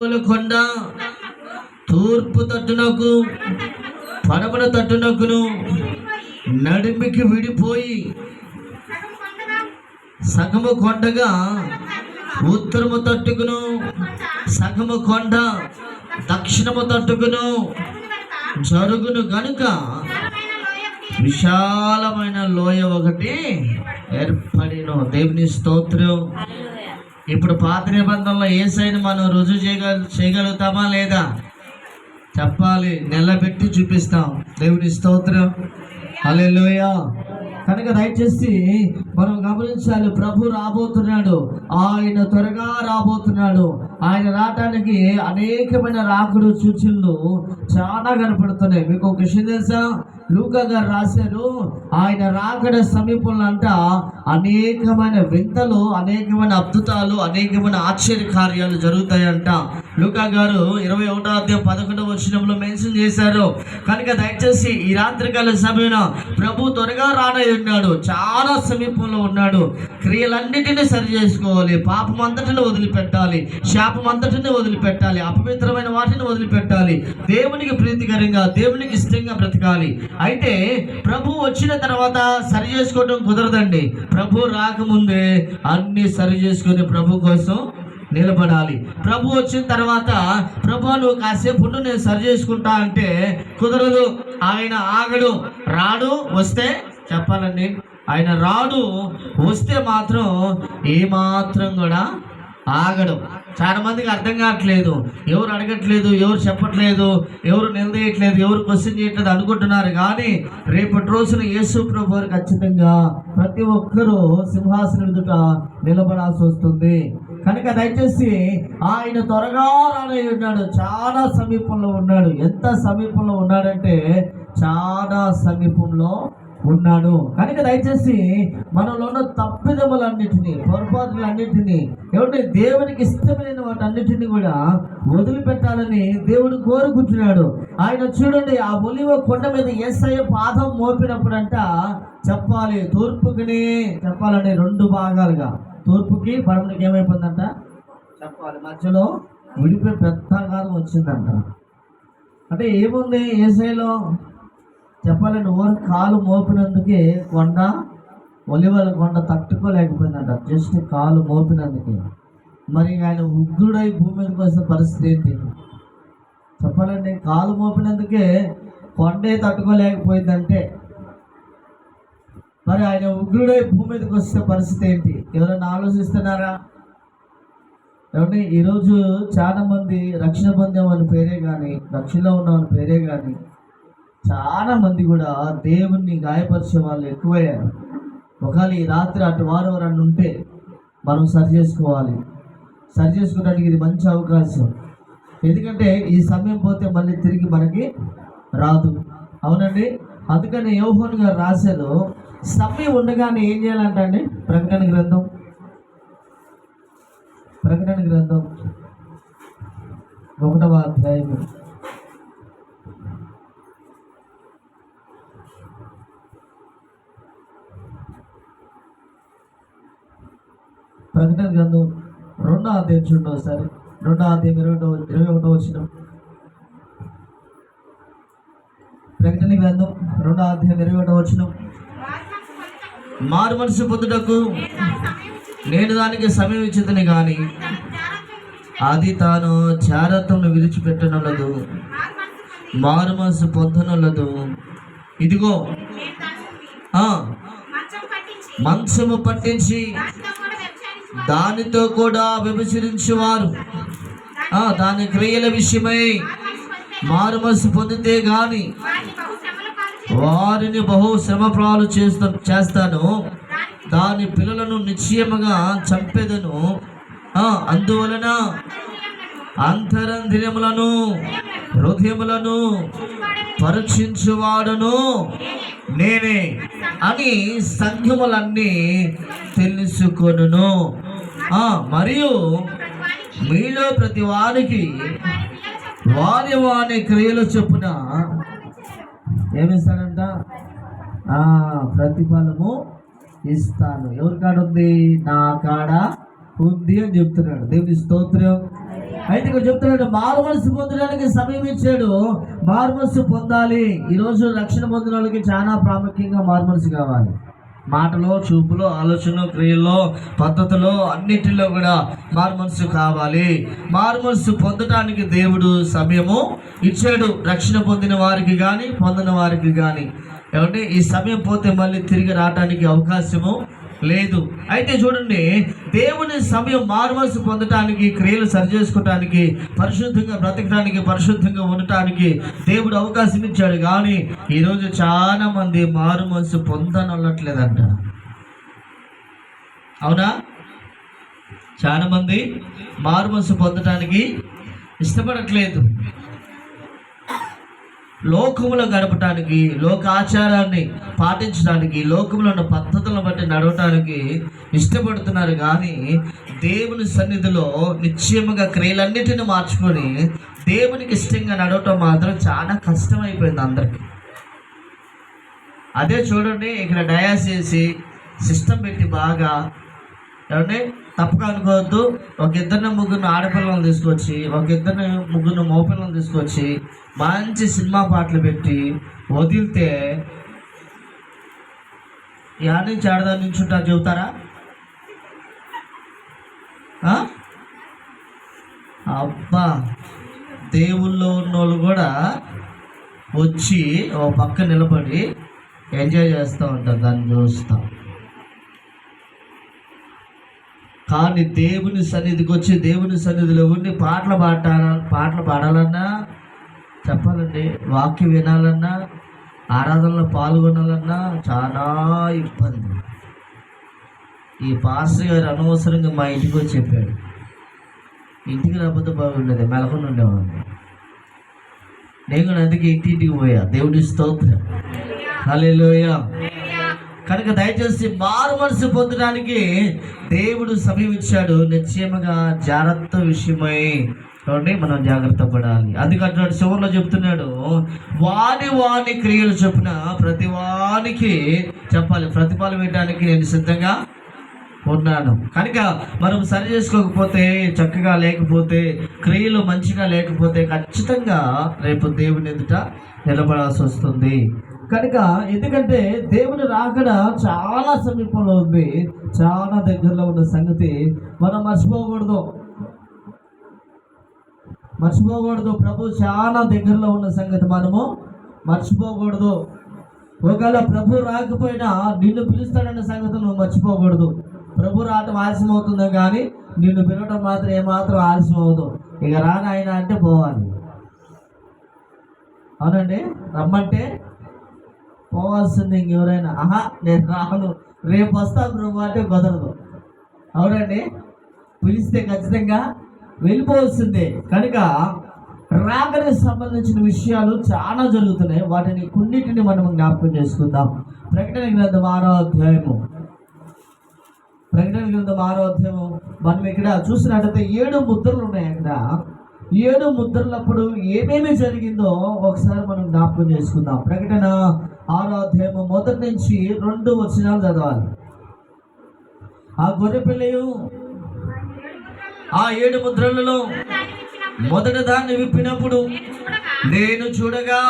కొండ తూర్పు తట్టునకు పడమర తట్టునకును నడిమికి విడిపోయి సగము కొండగా ఉత్తరము తట్టుకును సగము కొండ దక్షిణము తట్టుకును జరుగును గనుక విశాలమైన లోయ ఒకటి ఏర్పడిను. దేవుని స్తోత్రం. ఇప్పుడు పాత నిబంధనలో యేసయ్యను మనం రుజువు చేయగలుగుతామా లేదా చెప్పాలి. నిలబెట్టి చూపిస్తాం. దేవుని స్తోత్రం. హల్లెలూయా. కనుక దయచేసి మనం గమనించాలి. ప్రభు రాబోతున్నాడు. ఆయన త్వరగా రాబోతున్నాడు. ఆయన రావటానికి అనేకమైన రాకుడు సూచనలు చాలా కనపడుతున్నాయి. మీకు ఒక విషయం తెలుసా? లూకా గారు రాశారు, ఆయన రాకడ సమీపంలో అంట అనేకమైన వింతలు, అనేకమైన అద్భుతాలు, అనేకమైన ఆశ్చర్య కార్యాలు జరుగుతాయంట. లూకా గారు 21:11 మెన్షన్ చేశారు. కనుక దయచేసి ఈ రాత్రికాల సమయంలో ప్రభు త్వరగా రానై ఉన్నాడు. చాలా సమీపంలో ఉన్నాడు. క్రియలన్నిటినీ సరి చేసుకోవాలి. పాపం అంతటిని వదిలిపెట్టాలి. శాపం అంతటిని వదిలిపెట్టాలి. అపవిత్రమైన వాటిని వదిలిపెట్టాలి. దేవునికి ప్రీతికరంగా, దేవునికి ఇష్టంగా బ్రతకాలి. అయితే ప్రభు వచ్చిన తర్వాత సరి చేసుకోవడం కుదరదండి. ప్రభు రాకముందే అన్ని సరి చేసుకుని ప్రభు కోసం నిలబడాలి. ప్రభు వచ్చిన తర్వాత ప్రభు నువ్వు కాసేపు నేను సరి చేసుకుంటా అంటే కుదరదు. ఆయన ఆగడు. రాడు. వస్తే చెప్పాలండి, ఆయన రాడు. వస్తే మాత్రం ఏమాత్రం కూడా ఆగడు. చాలా మందికి అర్థం కావట్లేదు. ఎవరు అడగట్లేదు, ఎవరు చెప్పట్లేదు, ఎవరు నిలదీయట్లేదు, ఎవరు క్వశ్చన్ చేయట్లేదు అనుకుంటున్నారు. కానీ రేపటి రోజున యేసు ప్రభు వారు ఖచ్చితంగా ప్రతి ఒక్కరూ సింహాసనం ఎదుట నిలబడాల్సి వస్తుంది. కనుక దయచేసి ఆయన త్వరగా రానై ఉన్నాడు. చాలా సమీపంలో ఉన్నాడు. ఎంత సమీపంలో ఉన్నాడంటే చాలా సమీపంలో ఉన్నాడు. కనుక దయచేసి మనలో ఉన్న తప్పిదములన్నిటినీ, పొరపాటులన్నిటినీ, ఏమంటే దేవునికి ఇష్టమైన వాటన్నిటిని కూడా వదిలిపెట్టాలని దేవుడు కోరుకుంటున్నాడు. ఆయన చూడండి, ఆ ఒలివ కొండ మీద యేసయ్య పాదం మోపినప్పుడంట చెప్పాలి, తూర్పుకి చెప్పాలండి 2 భాగాలుగా, తూర్పుకి పడమటికి ఏమైపోయిందంట చెప్పాలి, మధ్యలో విడిపోయి పెద్ద ఆకారం వచ్చిందంట. అంటే ఏముంది యేసయ్యలో చెప్పాలంటే ఓరు కాలు మోపినందుకే కొండ, ఒలివల కొండ తట్టుకోలేకపోయిందంట. జస్ట్ కాలు మోపినందుకే. మరి ఆయన ఉగ్రుడై భూమి మీదకి వస్తే పరిస్థితి ఏంటి చెప్పాలండి? కాలు మోపినందుకే కొండే తట్టుకోలేకపోయిందంటే మరి ఆయన ఉగ్రుడై భూమి మీదకి వస్తే పరిస్థితి ఏంటి? ఎవరైనా ఆలోచిస్తున్నారా? ఏమంటే ఈరోజు చాలా మంది రక్షణ పొందామని పేరే కానీ, రక్షణలో ఉన్నామని పేరే కానీ చాలా మంది కూడా దేవుణ్ణి గాయపరిచే వాళ్ళు ఎక్కువయ్యారు. ఒకవేళ ఈ రాత్రి అటు వారు ఎవరన్నా ఉంటే మనం సరి చేసుకోవాలి. సరి చేసుకోవడానికి ఇది మంచి అవకాశం. ఎందుకంటే ఈ సమయం పోతే మళ్ళీ తిరిగి మనకి రాదు. అవునండి. అందుకని యోహాను గారు రాశారు, సమయం ఉండగానే ఏం చేయాలంట అండి? ప్రకటన గ్రంథం 1వ అధ్యాయం ప్రకటన గ్రంథం 2వ అధ్యాయం చూడండి ఒకసారి. 2వ అధ్యాయం 21 వచ్చిన ప్రకటన గ్రంథం 2వ అధ్యాయం 21 వచ్చిన మారు మనసు పొందుటకు నేను దానికి సమయం ఇచ్చేదని కానీ అది తాను చారత్వమును విడిచిపెట్టనొల్లదు, మారు మనసు పొందనొల్లదు. ఇదిగో మంచము పట్టించి దానితో కూడా వ్యభిచరించేవారు దాని క్రియల విషయమై మారు మనసు పొందితే గాని వారిని బహు శ్రమప్రాలు చేస్తాను, దాని పిల్లలను నిశ్చయముగా చంపెదను. అందువలన అంతరంధ్రములను హృదయములను పరీక్షించువాడును నేనే అని సంఘములన్నీ తెలుసుకొనును. మరియు మీలో ప్రతి వారికి వారి క్రియలు చొప్పున ఏమిస్తాడంట? ప్రతిఫలము ఇస్తాను. ఎవరి కాడ ఉంది? నా కాడ ఉంది అని చెప్తున్నాడు. దేవుని స్తోత్రం. అయితే ఇక్కడ చెప్తున్నాడు, మారు మనసు పొందడానికి సమయం ఇచ్చాడు. మారు మనసు పొందాలి. ఈరోజు రక్షణ పొందిన వాళ్ళకి చాలా ప్రాముఖ్యంగా మారు మనసు కావాలి. మాటలో, చూపులో, ఆలోచన, క్రియల్లో, పద్ధతిలో, అన్నిటిలో కూడా మారు మనసు కావాలి. మారు మనసు పొందటానికి దేవుడు సమయము ఇచ్చాడు. రక్షణ పొందిన వారికి కానీ పొందిన వారికి కానీ. ఏమంటే ఈ సమయం పోతే మళ్ళీ తిరిగి రావడానికి అవకాశము లేదు. అయితే చూడండి, దేవుని సమయం మారు మనసు పొందటానికి, క్రియలు సరి చేసుకోవటానికి, పరిశుద్ధంగా బ్రతకడానికి, పరిశుద్ధంగా ఉండటానికి దేవుడు అవకాశం ఇచ్చాడు. కానీ ఈరోజు చాలా మంది మారు మనసు పొందనట్లేదంట. అవునా? చాలా మంది మారు మనసు పొందటానికి ఇష్టపడట్లేదు. లోకములో గడపటానికి, లోకాచారాన్ని పాటించడానికి, లోకంలో ఉన్న పద్ధతులను బట్టి నడవటానికి ఇష్టపడుతున్నారు. కానీ దేవుని సన్నిధిలో నిశ్చయముగా క్రియలన్నిటిని మార్చుకొని దేవునికి ఇష్టంగా నడవటం మాత్రం చాలా కష్టమైపోయింది అందరికీ. అదే చూడండి, ఇక్కడ డయాస్ చేసి సిస్టమ్ పెట్టి బాగా, ఏమంటే తప్పుగా అనుకోవద్దు, ఒక ఇద్దరిని ముగ్గురు ఆడపిల్లలను తీసుకొచ్చి, ఒక ఇద్దరిని ముగ్గురు మగపిల్లలను తీసుకొచ్చి మంచి సినిమా పాటలు పెట్టి వదిలితే యాని చాడదా నుంచి ఉంటారు చెబుతారా? అబ్బా, దేవుల్లో ఉన్నోళ్ళు కూడా వచ్చి ఓ పక్క నిలబడి ఎంజాయ్ చేస్తూ ఉంటారు, దాన్ని చూస్తాం. కానీ దేవుని సన్నిధికి వచ్చి దేవుని సన్నిధిలో ఉండి పాటలు పాడాలన్నా, చెప్పాలండి, వాక్యం వినాలన్నా, ఆరాధనలో పాల్గొనాలన్నా చాలా ఇబ్బంది. ఈ పాస్టర్ గారు అనవసరంగా మా ఇంటికి వచ్చి చెప్పాడు. ఇంటికి రాకపోతే బాగుండేది, మెలకొని ఉండేవాడిని. నేను కూడా అందుకే ఇంటింటికి పోయా. దేవుని స్తోత్రం. హల్లెలూయా. కనుక దయచేసి మారు మనసు పొందడానికి దేవుడు సమయం ఇచ్చాడు. నిశ్చయముగా జాగ్రత్త విషయమై మనం జాగ్రత్త పడాలి. అందుకంటే చివరిలో చెప్తున్నాడు, వాని క్రియలు చొప్పున ప్రతి వానికి చెప్పాలి, ప్రతిఫలం ఇవ్వడానికి నేను సిద్ధంగా ఉన్నాను. కనుక మనం సరి చేసుకోకపోతే, చక్కగా లేకపోతే, క్రియలు మంచిగా లేకపోతే ఖచ్చితంగా రేపు దేవుని ఎదుట నిలబడాల్సి వస్తుంది. కనుక ఎందుకంటే దేవుని రాకడ చాలా సమీపంలో ఉంది, చాలా దగ్గరలో ఉన్న సంగతి మనం మర్చిపోకూడదు. ప్రభు చాలా దగ్గరలో ఉన్న సంగతి మనము మర్చిపోకూడదు. ఒకవేళ ప్రభు రాకపోయినా నిన్ను పిలుస్తాడన్న సంగతి నువ్వు మర్చిపోకూడదు. ప్రభు రావటం ఆలస్యం అవుతుందో కానీ నిన్ను పిలవటం మాత్రం ఏమాత్రం ఆలస్యం అవుతుంది. ఇక రానాయన అంటే పోవాలి. అవునండి, రమ్మంటే పోవాల్సింది. ఇంకెవరైనా నేను రాను, రేపు వస్తా ప్రభు అంటే కుదరదు. అవునండి, పిలిస్తే ఖచ్చితంగా వెళ్ళిపోవాల్సిందే. కనుక రాకడకు సంబంధించిన విషయాలు చాలా జరుగుతున్నాయి. వాటిని కొన్నిటిని మనం జ్ఞాపకం చేసుకుందాం. ప్రకటన గ్రంథం 6వ అధ్యాయము మనం ఇక్కడ చూసినట్టయితే 7 ముద్రలు ఉన్నాయి. అక్కడ 7 ముద్రలప్పుడు ఏమేమి జరిగిందో ఒకసారి మనం జ్ఞాపకం చేసుకుందాం. ప్రకటన 6వ అధ్యాయము 1 నుంచి 2 వచనాలు చదవాలి. ఆ గొర్రెపిల్లయు ఆ 7 ముద్రలలో మొదటి దాన్ని విప్పినప్పుడు నేను చూడగా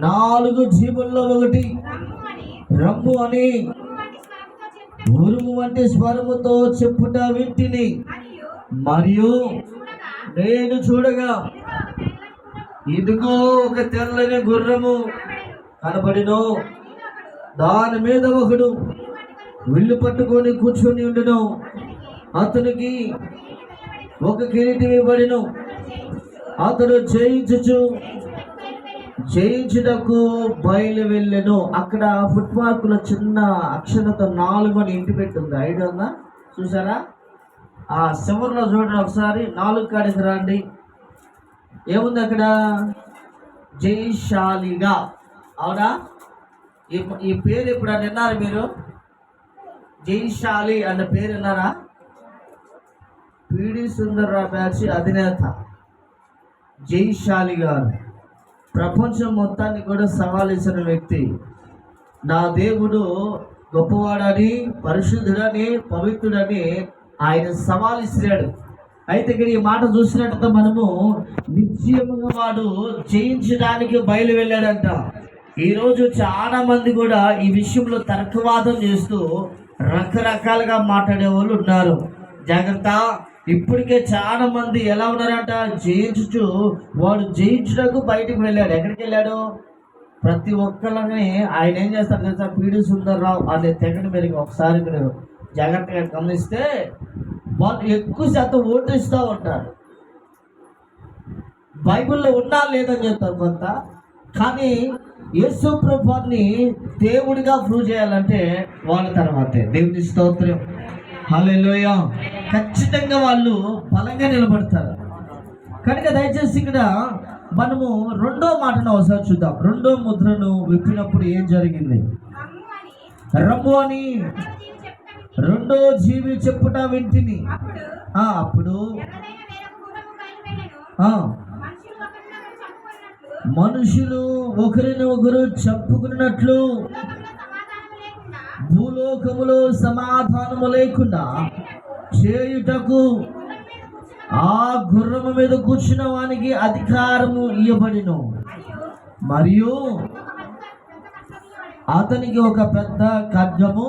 4 జీవుల్లో ఒకటి రమ్ము అని ఉరుము వంటి స్వరముతో చెప్పుట వింటిని. మరియు నేను చూడగా ఇదిగో ఒక తెల్లని గుర్రము కనబడిను, దాని మీద ఒకడు విల్లు పట్టుకొని కూర్చొని ఉండును. అతనికి ఒక కిరీటం ఇవ్వబడిను. అతడు జయించుటకు బయలు వెళ్ళెను. అక్కడ ఫుట్ మార్కులో చిన్న అక్షరతో 4 అని ఇంటి పెట్టింది. ఐడియా ఉందా? చూసారా? ఆ చివరిలో చూడండి ఒకసారి, 4 కాడికి రండి. ఏముంది అక్కడ? జయశాలిగా. అవునా? ఈ పేరు ఎప్పుడన్నా విన్నారా మీరు? జయశాలి అన్న పేరు విన్నారా? పిడి సుందర్రావు బ్యాచ్ అధినేత జయశాలి గారు ప్రపంచం మొత్తాన్ని కూడా సవాలిసిన వ్యక్తి. నా దేవుడు గొప్పవాడని, పరిశుద్ధుడని, పవిత్రుడని ఆయన సవాల్ ఇస్తున్నాడు. అయితే ఇక్కడ ఈ మాట చూసినట్టు మనము నిశ్చయముగా వాడు జయించడానికి బయలు వెళ్ళాడంట. ఈరోజు చాలా మంది కూడా ఈ విషయంలో తర్కవాదం చేస్తూ రకరకాలుగా మాట్లాడే వాళ్ళు ఉన్నారు. జాగ్రత్త. ఇప్పటికే చాలా మంది ఎలా ఉన్నారంట, జయించు వాడు జయించడానికి బయటకు వెళ్ళాడు. ఎక్కడికి వెళ్ళాడు? ప్రతి ఒక్కరిని ఆయన ఏం చేస్తారు తెలుసా, పీడి సుందర్రావు అనే తెగని మీరు ఒకసారి మీరు జాగ్రత్తగా గమనిస్తే వాళ్ళు ఎక్కువ శాతం ఓటిస్తూ ఉంటారు. బైబిల్లో ఉన్నా లేదని చెప్తారు కొంత, కానీ యేసు ప్రభువుని దేవుడిగా ప్రూవ్ చేయాలంటే వాళ్ళ తర్వాతే. దేవుని స్తోత్రం, హల్లెలూయా. ఖచ్చితంగా వాళ్ళు బలంగా నిలబడతారు. కనుక దయచేసి ఇక్కడ మనము రెండో మాటను ఒకసారి చూద్దాం. రెండో ముద్రను విప్పినప్పుడు ఏం జరిగింది? రమ్ము అని రెండో జీవి చెప్పుట వింటిని. అప్పుడు మనుషులు ఒకరిని ఒకరు చెప్పుకున్నట్లు భూలోకములో సమాధానము లేకుండా చేయుటకు ఆ గుర్రము మీద కూర్చున్న వానికి అధికారము ఇయ్యబడిను, మరియు అతనికి ఒక పెద్ద ఖడ్గము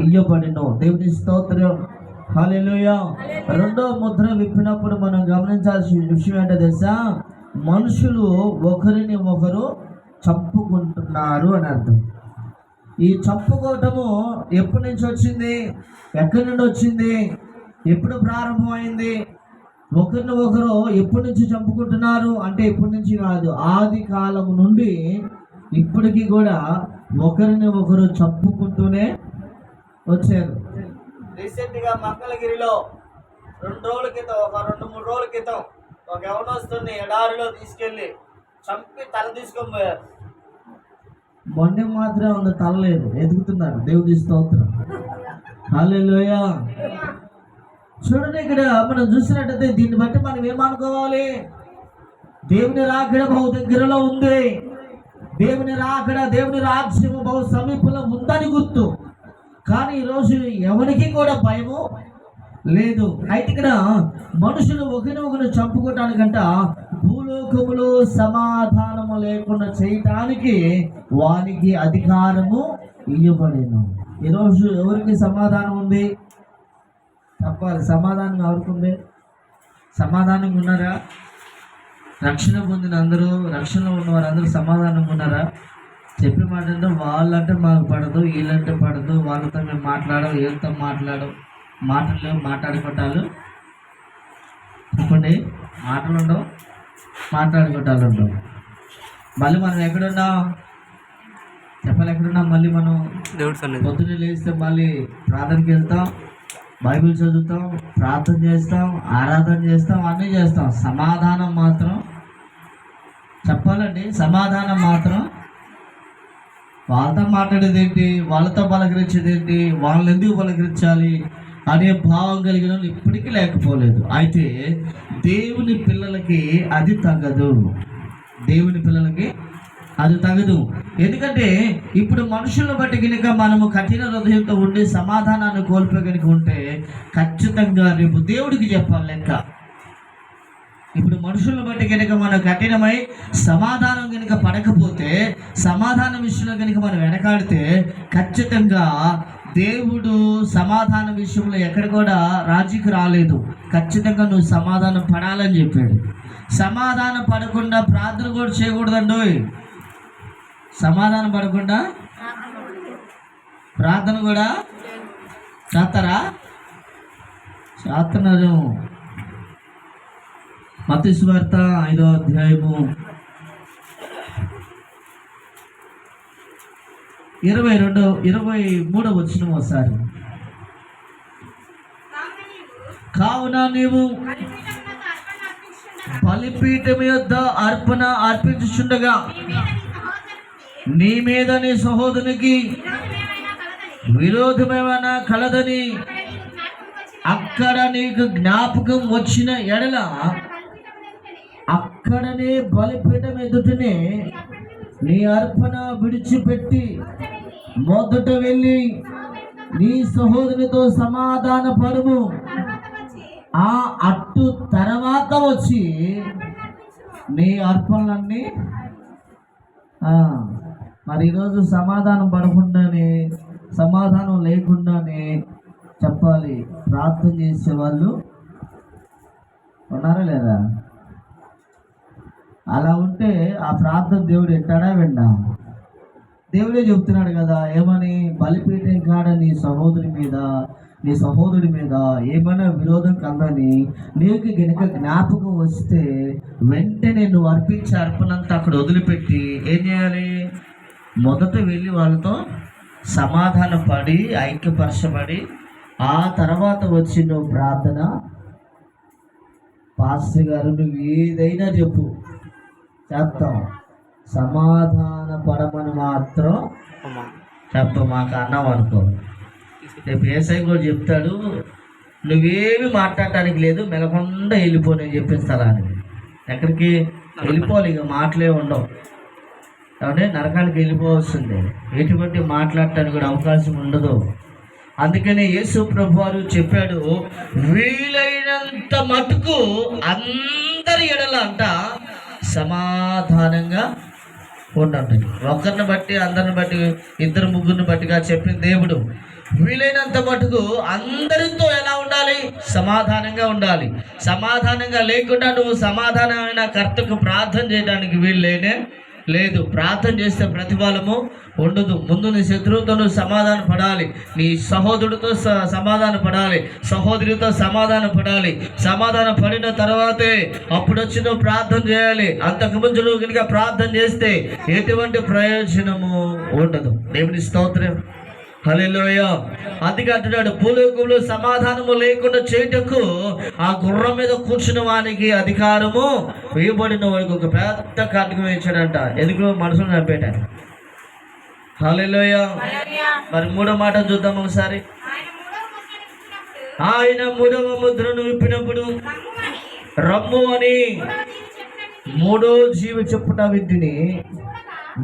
ఇయ్యబడిను. దేవుని స్తోత్రం, హల్లెలూయా. రెండో ముద్ర విప్పినప్పుడు మనం గమనించాల్సిన విషయం ఏంటో తెలుసా? మనుషులు ఒకరిని ఒకరు చంపుకుంటున్నారు అని అర్థం. ఈ చంపుకోవటము ఎప్పటి నుంచి వచ్చింది? ఎక్కడి నుండి వచ్చింది? ఎప్పుడు ప్రారంభమైంది? ఒకరిని ఒకరు ఎప్పటి నుంచి చంపుకుంటున్నారు అంటే ఎప్పటి నుంచి కాదు, ఆది కాలం నుండి ఇప్పటికీ కూడా ఒకరిని ఒకరు చంపుకుంటూనే వచ్చారు. రీసెంట్గా మంగళగిరిలో 2 రోజుల క్రితం, ఒక 2-3 రోజుల క్రితం ఒక యవనస్తుని ఎడారిలో తీసుకెళ్ళి చంపి తల తీసుకొని పోయారు. మొండె మాత్రం ఉంది, తల లేదు, ఎదుగుతున్నారు. దేవుని స్తోత్రం, హల్లెలూయా. చూడండి, ఇక్కడ మనం చూసినట్టయితే దీన్ని బట్టి మనం ఏమనుకోవాలి? దేవుని రాకడ బహు దగ్గరలో ఉంది. దేవుని రాకడ, దేవుని రాజ్యము బహు సమీపంలో ఉందని గుర్తు. కానీ ఈరోజు ఎవరికి కూడా భయము లేదు. అయితే ఇక్కడ మనుషులు ఒకరినొకరు చంపుకోవటానికంట భూలోకములో సమాధానము లేకుండా చేయటానికి వానికి అధికారము ఇవ్వబడేను. ఈరోజు ఎవరికి సమాధానం ఉంది? చెప్పాలి. సమాధానం ఎవరికి ఉంది? సమాధానంగా ఉన్నారా? రక్షణ పొందిన అందరూ, రక్షణలో ఉన్న వారందరూ సమాధానంగా ఉన్నారా? చెప్పే మాట అంటే వాళ్ళంటే మాకు పడదు, వీళ్ళంటే పడదు, వాళ్ళతో మేము మాట్లాడవు, వీళ్ళతో మాటలు మాట్లాడుకోవటాలు. చెప్పండి, మాటలు ఉండవు, మాట్లాడుకోవటాలు ఉండవు. మళ్ళీ మనం ఎక్కడున్నాం చెప్పాలి? ఎక్కడున్నాం? మళ్ళీ మనం పొద్దున్నే లేస్తే మళ్ళీ ప్రార్థనకి వెళ్తాం, బైబిల్ చదువుతాం, ప్రార్థన చేస్తాం, ఆరాధన చేస్తాం, అన్నీ చేస్తాం. సమాధానం మాత్రం చెప్పాలండి, సమాధానం మాత్రం వాళ్ళతో మాట్లాడేది ఏంటి, వాళ్ళతో పలకరించేది ఏంటి, వాళ్ళని ఎందుకు పలకరించాలి అనే భావం కలిగిన వాళ్ళు ఇప్పటికీ లేకపోలేదు. అయితే దేవుని పిల్లలకి అది తగదు. దేవుని పిల్లలకి అది తగదు. ఎందుకంటే ఇప్పుడు మనుషులను బట్టి కనుక మనము కఠిన హృదయంతో ఉండి సమాధానాన్ని కోల్పోయి కనుక ఉంటే ఖచ్చితంగా రేపు దేవుడికి చెప్పాలి లెక్క. ఇప్పుడు మనుషులను బట్టి కనుక మనం కఠినమై సమాధానం కనుక పడకపోతే, సమాధానం విషయంలో కనుక మనం వెనకాడితే ఖచ్చితంగా దేవుడు సమాధాన విషయంలో ఎక్కడ కూడా రాజీకి రాలేదు. ఖచ్చితంగా నువ్వు సమాధానం పడాలని చెప్పాడు. సమాధానం పడకుండా ప్రార్థన కూడా చేయకూడదండి. సమాధానం పడకుండా ప్రార్థన కూడా చేస్తారా? చేస్తున్నారు. మత్తయి సువార్త 5వ అధ్యాయము 23వ వచనం ఒకసారి. కావున నీవు బలిపీఠం యొద్ద అర్పణ అర్పించుచుండగా నీ మీద నీ సహోదరునికి విరోధమేమైనా కలదని అక్కడ నీకు జ్ఞాపకం వచ్చిన ఎడల అక్కడనే బలిపీఠం ఎదుటనే నీ అర్పణ విడిచిపెట్టి మొదట వెళ్ళి నీ సహోదరునితో సమాధాన పరుము. ఆ అట్టు తర్వాత వచ్చి నీ అర్పణలన్నీ మరి ఈరోజు సమాధానం పడకుండానే, సమాధానం లేకుండానే చెప్పాలి ప్రార్థన చేసే వాళ్ళు ఉన్నారా లేదా? అలా ఉంటే ఆ ప్రార్థన దేవుడు ఎట్టాడా విన్నా? దేవుడే చెప్తున్నాడు కదా, ఏమని? బలిపీఠం కాడ నీ సహోదరి మీద, నీ సహోదరుడి మీద ఏమైనా విరోధం కలదని నీకు గనుక జ్ఞాపకం వస్తే వెంటనే నువ్వు అర్పించే అర్పణంతా అక్కడ వదిలిపెట్టి ఏం చేయాలి? మొదట వెళ్ళి వాళ్ళతో సమాధాన పడి ఐక్యపరచబడి ఆ తర్వాత వచ్చి నువ్వు ప్రార్థన. పాస్టర్ గారు నువ్వు ఏదైనా చెప్పు, చేస్తాం, సమాధాన పడమని మాత్రం మాకు అన్నాం అనుకో. రేపు ఏసై కూడా చెప్తాడు, నువ్వేమి మాట్లాడటానికి లేదు, మెలకుండా వెళ్ళిపో నేను చెప్పిన స్థలానికి. ఎక్కడికి వెళ్ళిపోవాలి? ఇక మాటలే ఉండవు కాబట్టి నరకానికి వెళ్ళిపోవస్తుంది. ఎటువంటి మాట్లాడటానికి కూడా అవకాశం ఉండదు. అందుకనే యేసు ప్రభు వారు చెప్పాడు, వీలైనంత మటుకు అందరి ఎడల అంట సమాధానంగా ఉండండి. ఒకరిని బట్టి అందరిని బట్టి ఇద్దరు ముగ్గురిని బట్టిగా చెప్పిన దేవుడు వీలైనంత మటుకు అందరితో ఎలా ఉండాలి? సమాధానంగా ఉండాలి. సమాధానంగా లేకుండా నువ్వు సమాధానమైన కర్తకు ప్రార్థన చేయడానికి వీల్లేనే లేదు. ప్రార్థన చేస్తే ప్రతిఫలము ఉండదు. ముందు నీ శత్రువుతో నువ్వు సమాధాన పడాలి, నీ సహోదరుడితో సమాధాన పడాలి, సహోదరితో సమాధాన పడాలి. సమాధాన పడిన తర్వాతే అప్పుడు వచ్చి నువ్వు ప్రార్థన చేయాలి. అంతకుముందు నువ్వు కనుక ప్రార్థన చేస్తే ఎటువంటి ప్రయోజనము ఉండదు. దేవుని స్తోత్రం, హల్లెలూయా. అందుకే అంటున్నాడు, భూలోకంలో సమాధానము లేకుండా చేయుటకు ఆ గుర్రం మీద కూర్చున్న వానికి అధికారము వేయబడిన వాడికి ఒక పెద్ద కార్యక్రమం ఇచ్చాడంట. ఎందుకు? మనుషులను చంపేటాడు. హల్లెలూయా. మరి మూడో మాట చూద్దాం ఒకసారి. ఆయన మూడవ ముద్రను విప్పినప్పుడు రమ్ము అని మూడో జీవి చెప్పుట వింటిని.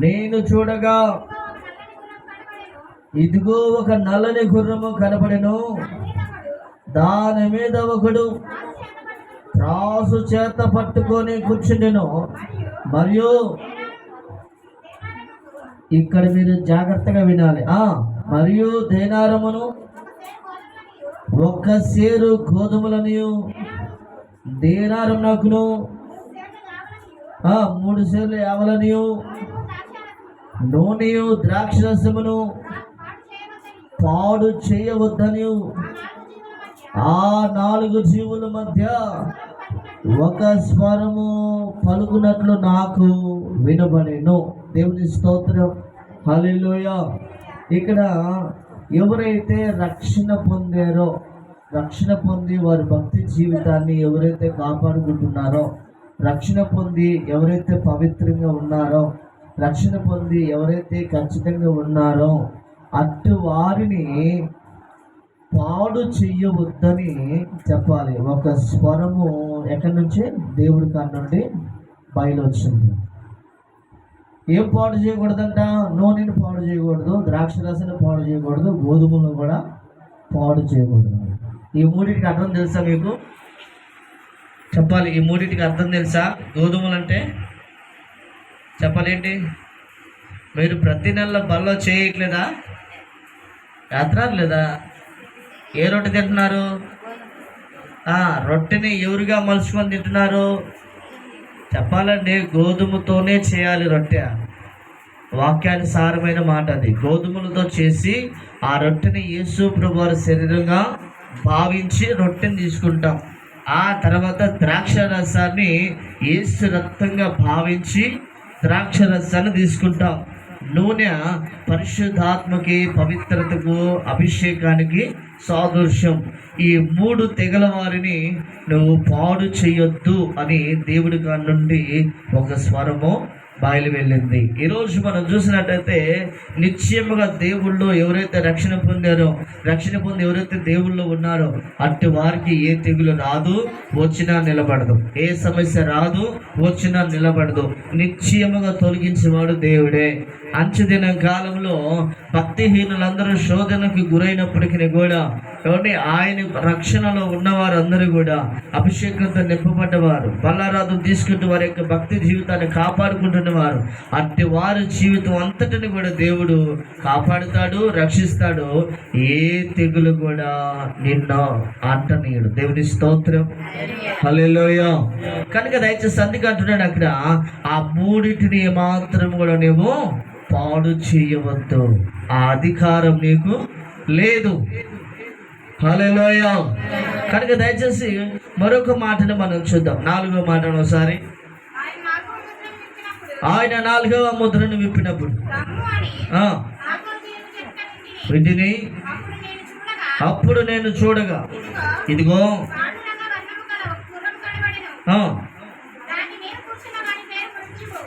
నేను చూడగా ఇదిగో ఒక నల్లని గుర్రము కనబడెను, దాని మీద ఒకడు త్రాసు చేత పట్టుకొని కూర్చుండెను. మరియు ఇక్కడ మీరు జాగ్రత్తగా వినాలి. మరియు దేనారమును, ఒక్క సేరు గోధుమలనియు, దేనారం నాకును 3 సేర్లు యావలనియు, నూనెయు ద్రాక్షరసమును పాడు చేయవద్దని ఆ 4 జీవుల మధ్య ఒక స్వరము పలుకున్నట్లు నాకు వినబడెను. దేవుని స్తోత్రం, హల్లెలూయా. ఇక్కడ ఎవరైతే రక్షణ పొందారో, రక్షణ పొంది వారి భక్తి జీవితాన్ని ఎవరైతే కాపాడుకుంటున్నారో, రక్షణ పొంది ఎవరైతే పవిత్రంగా ఉన్నారో, రక్షణ పొంది ఎవరైతే ఖచ్చితంగా ఉన్నారో అటు వారిని పాడు చెయ్యవద్దని చెప్పాలి. ఒక స్వరము ఎక్కడి నుంచి? దేవుడి కాడ నుండి బయలువచ్చింది. ఏం పాడు చేయకూడదంట? నూనెని పాడు చేయకూడదు, ద్రాక్షరసాన్ని పాడు చేయకూడదు, గోధుమలను కూడా పాడు చేయకూడదు. ఈ మూడింటికి అర్థం తెలుసా మీకు? చెప్పాలి. ఈ మూడింటికి అర్థం తెలుసా? గోధుమలు అంటే చెప్పాలేంటి? మీరు ప్రతి నెల బల్లో చేయట్లేదా? యాత్ర లేదా? ఏ రొట్టె తింటున్నారు? రొట్టెని ఎవరుగా మలుచుకొని తింటున్నారు? చెప్పాలండి, గోధుమతోనే చేయాలి రొట్టె. వాక్యానుసారమైన మాట అది. గోధుమలతో చేసి ఆ రొట్టెని యేసు ప్రభువారి శరీరంగా భావించి రొట్టెని తీసుకుంటాం. ఆ తర్వాత ద్రాక్ష రసాన్ని యేసు రక్తంగా భావించి ద్రాక్ష రసాన్ని తీసుకుంటాం. నూనె పరిశుద్ధాత్మకి, పవిత్రతకు, అభిషేకానికి సాదృశ్యం. ఈ 3 తెగల వారిని నువ్వు పాడు చేయొద్దు అని దేవుడి కాడి నుండి ఒక స్వరము బయలు వెళ్ళింది. ఈరోజు మనం చూసినట్టయితే నిశ్చయముగా దేవుళ్ళు ఎవరైతే రక్షణ పొందారో, రక్షణ పొంది ఎవరైతే దేవుళ్ళు ఉన్నారో అట్టి వారికి ఏ తెగులు రాదు, వచ్చినా నిలబడదు. ఏ సమస్య రాదు, వచ్చినా నిలబడదు. నిశ్చయముగా తొలగించేవాడు దేవుడే. అంచెదిన కాలంలో భక్తిహీనులందరూ శోధనకు గురైనప్పటికీ కూడా కాబట్టి ఆయన రక్షణలో ఉన్నవారు అందరూ కూడా అభిషేకంతో నింపబడ్డవారు, బల్లారాధన తీసుకుంటూ వారి యొక్క భక్తి జీవితాన్ని కాపాడుకుంటున్నవారు. అట్టి వారి జీవితం అంతటిని కూడా దేవుడు కాపాడుతాడు, రక్షిస్తాడు. ఏ తెగులు కూడా నిన్ను అంటనీయుడు. దేవుని స్తోత్రం, హల్లెలూయా. కనుక దయచేసి అందుకే అంటున్నాడు అక్కడ, ఆ మూడింటిని ఏమాత్రం కూడా నువ్వు పాడు చేయవద్దు, ఆ అధికారం నీకు లేదు. హల్లెలూయా. కనుక దయచేసి మరొక మాటను మనం చూద్దాం. 4వ మాటను ఒకసారి. ఆయన 4వ ముద్రను విప్పినప్పుడు వీటిని అప్పుడు నేను చూడగా ఇదిగో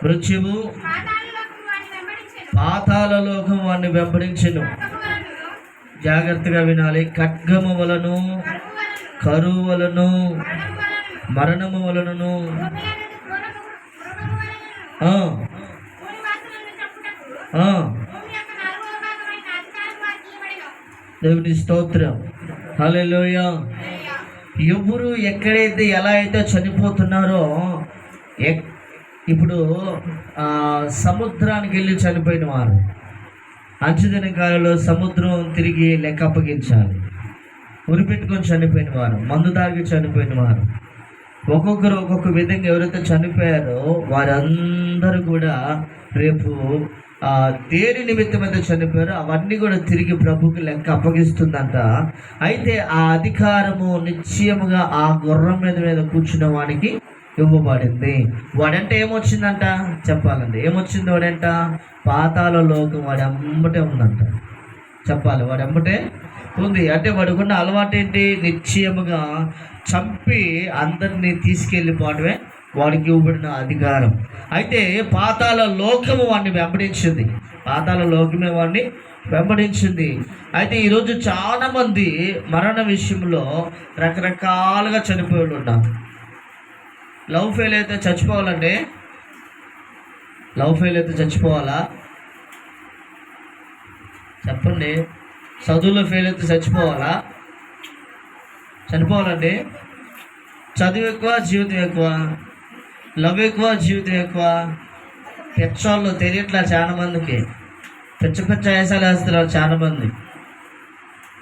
మృత్యువు పాతాళ లోకం వాడిని వెంబడించెను. జాగ్రత్తగా వినాలి. ఖడ్గము వలను, కరువు వలను, మరణము వలనను, దేవుని స్తోత్రం, హల్లెలూయా. ఎవరు ఎక్కడైతే ఎలా అయితే చనిపోతున్నారో, ఇప్పుడు సముద్రానికి వెళ్ళి చనిపోయిన వారు అంచుదిన కాలంలో సముద్రం తిరిగి లెక్క అప్పగించాలి. ఉరిపెట్టుకొని చనిపోయిన వారు, మందు తాగి చనిపోయిన వారు, ఒక్కొక్కరు ఒక్కొక్క విధంగా ఎవరైతే చనిపోయారో వారందరూ కూడా రేపు దేని నిమిత్తం అయితే చనిపోయారో అవన్నీ కూడా తిరిగి ప్రభుకి లెక్క అప్పగిస్తుందంట. అయితే ఆ అధికారము నిశ్చయముగా ఆ గుర్రం మీద కూర్చున్న వాడికి ఇవ్వబడింది. వాడంటే ఏమొచ్చిందంట చెప్పాలండి. ఏమొచ్చింది వాడంట? పాతాళ లోకం వాడి అమ్మటే ఉందంట. చెప్పాలి, వాడి అమ్మటే ఉంది. అంటే వాడికున్న అలవాటు ఏంటి? నిశ్చయముగా చంపి అందరినీ తీసుకెళ్ళిపోవడమే వాడికి ఇవ్వబడిన అధికారం. అయితే పాతాళ లోకము వాడిని వెంబడించింది. పాతాళ లోకమే వాడిని వెంబడించింది. అయితే ఈరోజు చాలామంది మరణ విషయంలో రకరకాలుగా చనిపోయి ఉన్నారు. లవ్ ఫెయిల్ అయితే చచ్చిపోవాలండి. లవ్ ఫెయిల్ అయితే చచ్చిపోవాలా చెప్పండి? చదువులో ఫెయిల్ అయితే చచ్చిపోవాలా? చనిపోవాలండి. చదువు ఎక్కువ, జీవితం ఎక్కువ. లవ్ ఎక్కువ, జీవితం ఎక్కువ. పెచ్చోళ్ళు తెలియట్లా చాలామందికి. పెచ్చ వేసాలు వేస్తున్నారు చాలామంది.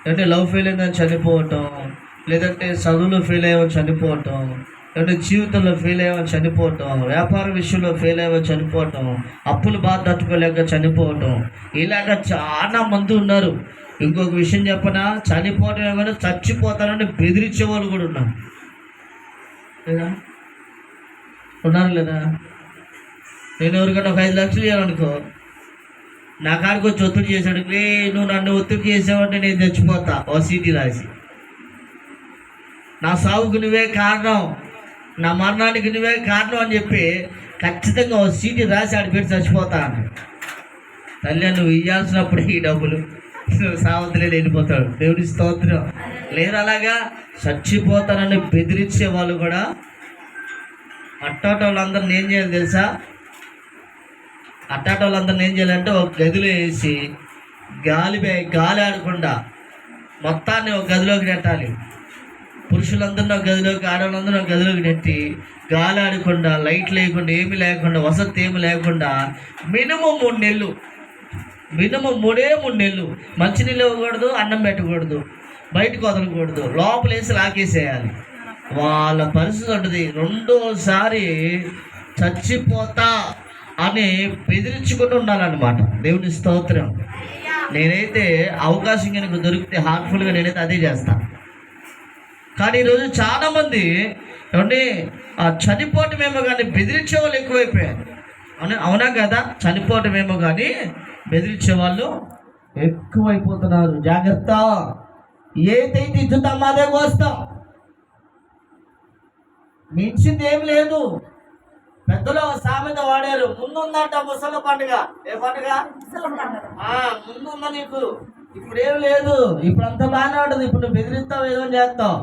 అంటే లవ్ ఫెయిల్ అయిందని చనిపోవటం, లేదంటే చదువులో ఫెయిల్ అయ్యామని చనిపోవటం, లేదంటే జీవితంలో ఫెయిల్ అయ్యామని చనిపోవటం, వ్యాపార విషయంలో ఫెయిల్ అయ్యామని చనిపోవటం, అప్పులు బాధ తట్టుకోలేక చనిపోవటం, ఇలాగ చాలా మంది ఉన్నారు. ఇంకొక విషయం చెప్పనా, చనిపోవటం ఏమైనా చచ్చిపోతానని బెదిరించే వాళ్ళు కూడా ఉన్నారు. లేదా ఉన్నారు లేదా? నేను ఎవరికన్నా ఒక 5 లక్షలు ఇవ్వాలనుకో, నా కాడికి వచ్చి ఒత్తిడి చేశాడు, నువ్వు నన్ను ఒత్తిడి చేసావంటే నేను చచ్చిపోతా, ఓ సీటీ రాసి, నా సావుకు నువ్వే కారణం, నా మరణానికి నువ్వే కారణం అని చెప్పి ఖచ్చితంగా ఓ సీటీ రాసి ఆడి పెట్టి చచ్చిపోతా అన్న. తల్లి నువ్వు ఇవ్వాల్సినప్పుడు ఈ డబ్బులు నువ్వు సావంతులే వెళ్ళిపోతాడు. దేవుడి స్తోత్రం. లేరు అలాగా చచ్చిపోతానని బెదిరించే వాళ్ళు కూడా. అట్టాటోళ్ళందరిని ఏం చేయాలి తెలుసా? అట్టాటోళ్ళందరిని ఏం చేయాలంటే ఒక గదిలో వేసి గాలి ఆడకుండా మొత్తాన్ని ఒక గదిలోకి నెట్టాలి. పురుషులందరినీ ఒక గదిలోకి, ఆడవాళ్ళందరూ ఒక గదిలోకి నెట్టి గాలి ఆడకుండా, లైట్ లేకుండా, ఏమి లేకుండా, వసతి ఏమి లేకుండా మినిమం 3 నెలలు, మినిమం 3 నెలలు మంచినీళ్ళు ఇవ్వకూడదు, అన్నం పెట్టకూడదు, బయటకు వదలకూడదు, లోపల వేసి లాకేసేయాలి. వాళ్ళ పరిస్థితి ఉంటుంది. 2వ చచ్చిపోతా అని బెదిరించుకుంటూ ఉండాలన్నమాట. దేవుని స్తోత్రం. నేనైతే అవకాశం కనుక దొరికితే హార్ట్ఫుల్గా నేనైతే అదే చేస్తాను. కానీ ఈరోజు చాలామంది ఏమంటే చనిపోవటమేమో కానీ బెదిరించే వాళ్ళు ఎక్కువైపోయారు. అవునా కదా? చనిపోవటమేమో కానీ బెదిరించే వాళ్ళు ఎక్కువైపోతున్నారు. జాగ్రత్త. ఏదైతే ఇచ్చుతామో అదే కోస్తాం. మించింది ఏం లేదు. పెద్దలు సామెత వాడారు, ముందుందంట ముసలి పండుగ. ఏ పండుగ? ముందుందా నీకు? ఇప్పుడు ఏం లేదు. ఇప్పుడు అంత బాగానే ఉంటుంది. ఇప్పుడు నువ్వు బెదిరిస్తావు, ఏదో చేస్తావు,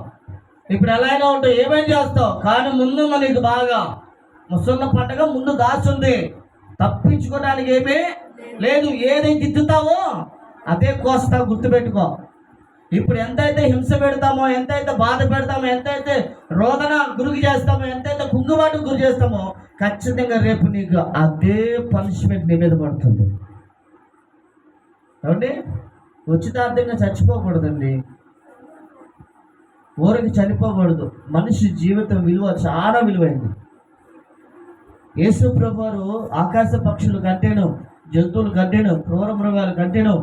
ఇప్పుడు ఎలా అయినా ఉంటావు, ఏమేం చేస్తావు. కానీ ముందుందా నీకు బాగా. ముసలి పండుగ ముందు దాచుంది. తప్పించుకోవడానికి ఏమీ లేదు. ఏదైతే తిట్టుతావో అదే కోస్తా, గుర్తుపెట్టుకో. ఇప్పుడు ఎంతైతే హింస పెడతామో, ఎంతైతే బాధ పెడతామో, ఎంతైతే రోదన గురికి చేస్తామో, ఎంతైతే కుంగుబాటు గురి చేస్తామో, ఖచ్చితంగా రేపు నీకు అదే పనిష్మెంట్ నీ మీద పడుతుంది. ఏమండి, ఉచితార్థంగా చచ్చిపోకూడదండి, ఊరికి చనిపోకూడదు. మనిషి జీవితం విలువ చాలా విలువైంది. యేసు ప్రభువారు ఆకాశ పక్షుల కంటేను, జంతువుల కంటేను, క్రూర మృగాల కంటేను,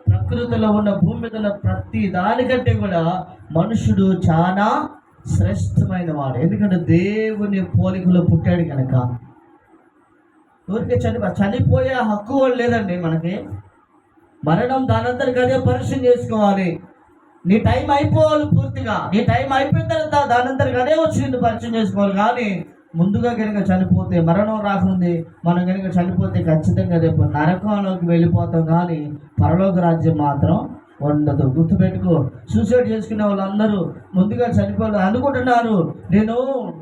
ప్రకృతిలో ఉన్న భూమి మీద ఉన్న ప్రతి దానికంటే కూడా మనుషుడు చాలా శ్రేష్టమైన వాడు. ఎందుకంటే దేవుని పోలికలో పుట్టాడు కనుక. ఊరికే చనిపోయే హక్కు కూడా లేదండి మనకి. మరణం దానంతరికి అదే పరిచయం చేసుకోవాలి. నీ టైం అయిపోవాలి పూర్తిగా. నీ టైం అయిపోయిన తర్వాత దానంతరికి అదే వచ్చి నిన్ను పరిచయం చేసుకోవాలి. కానీ ముందుగా కనుక చనిపోతే, మరణం రాకుంది మనం కనుక చనిపోతే ఖచ్చితంగా రేపు నరకంలోకి వెళ్ళిపోతాం. కానీ పరలోక రాజ్యం మాత్రం ఉండదు. గుర్తుపెట్టుకో. సూసైడ్ చేసుకునే వాళ్ళందరూ ముందుగా చనిపోవాలి అనుకుంటున్నారు. నేను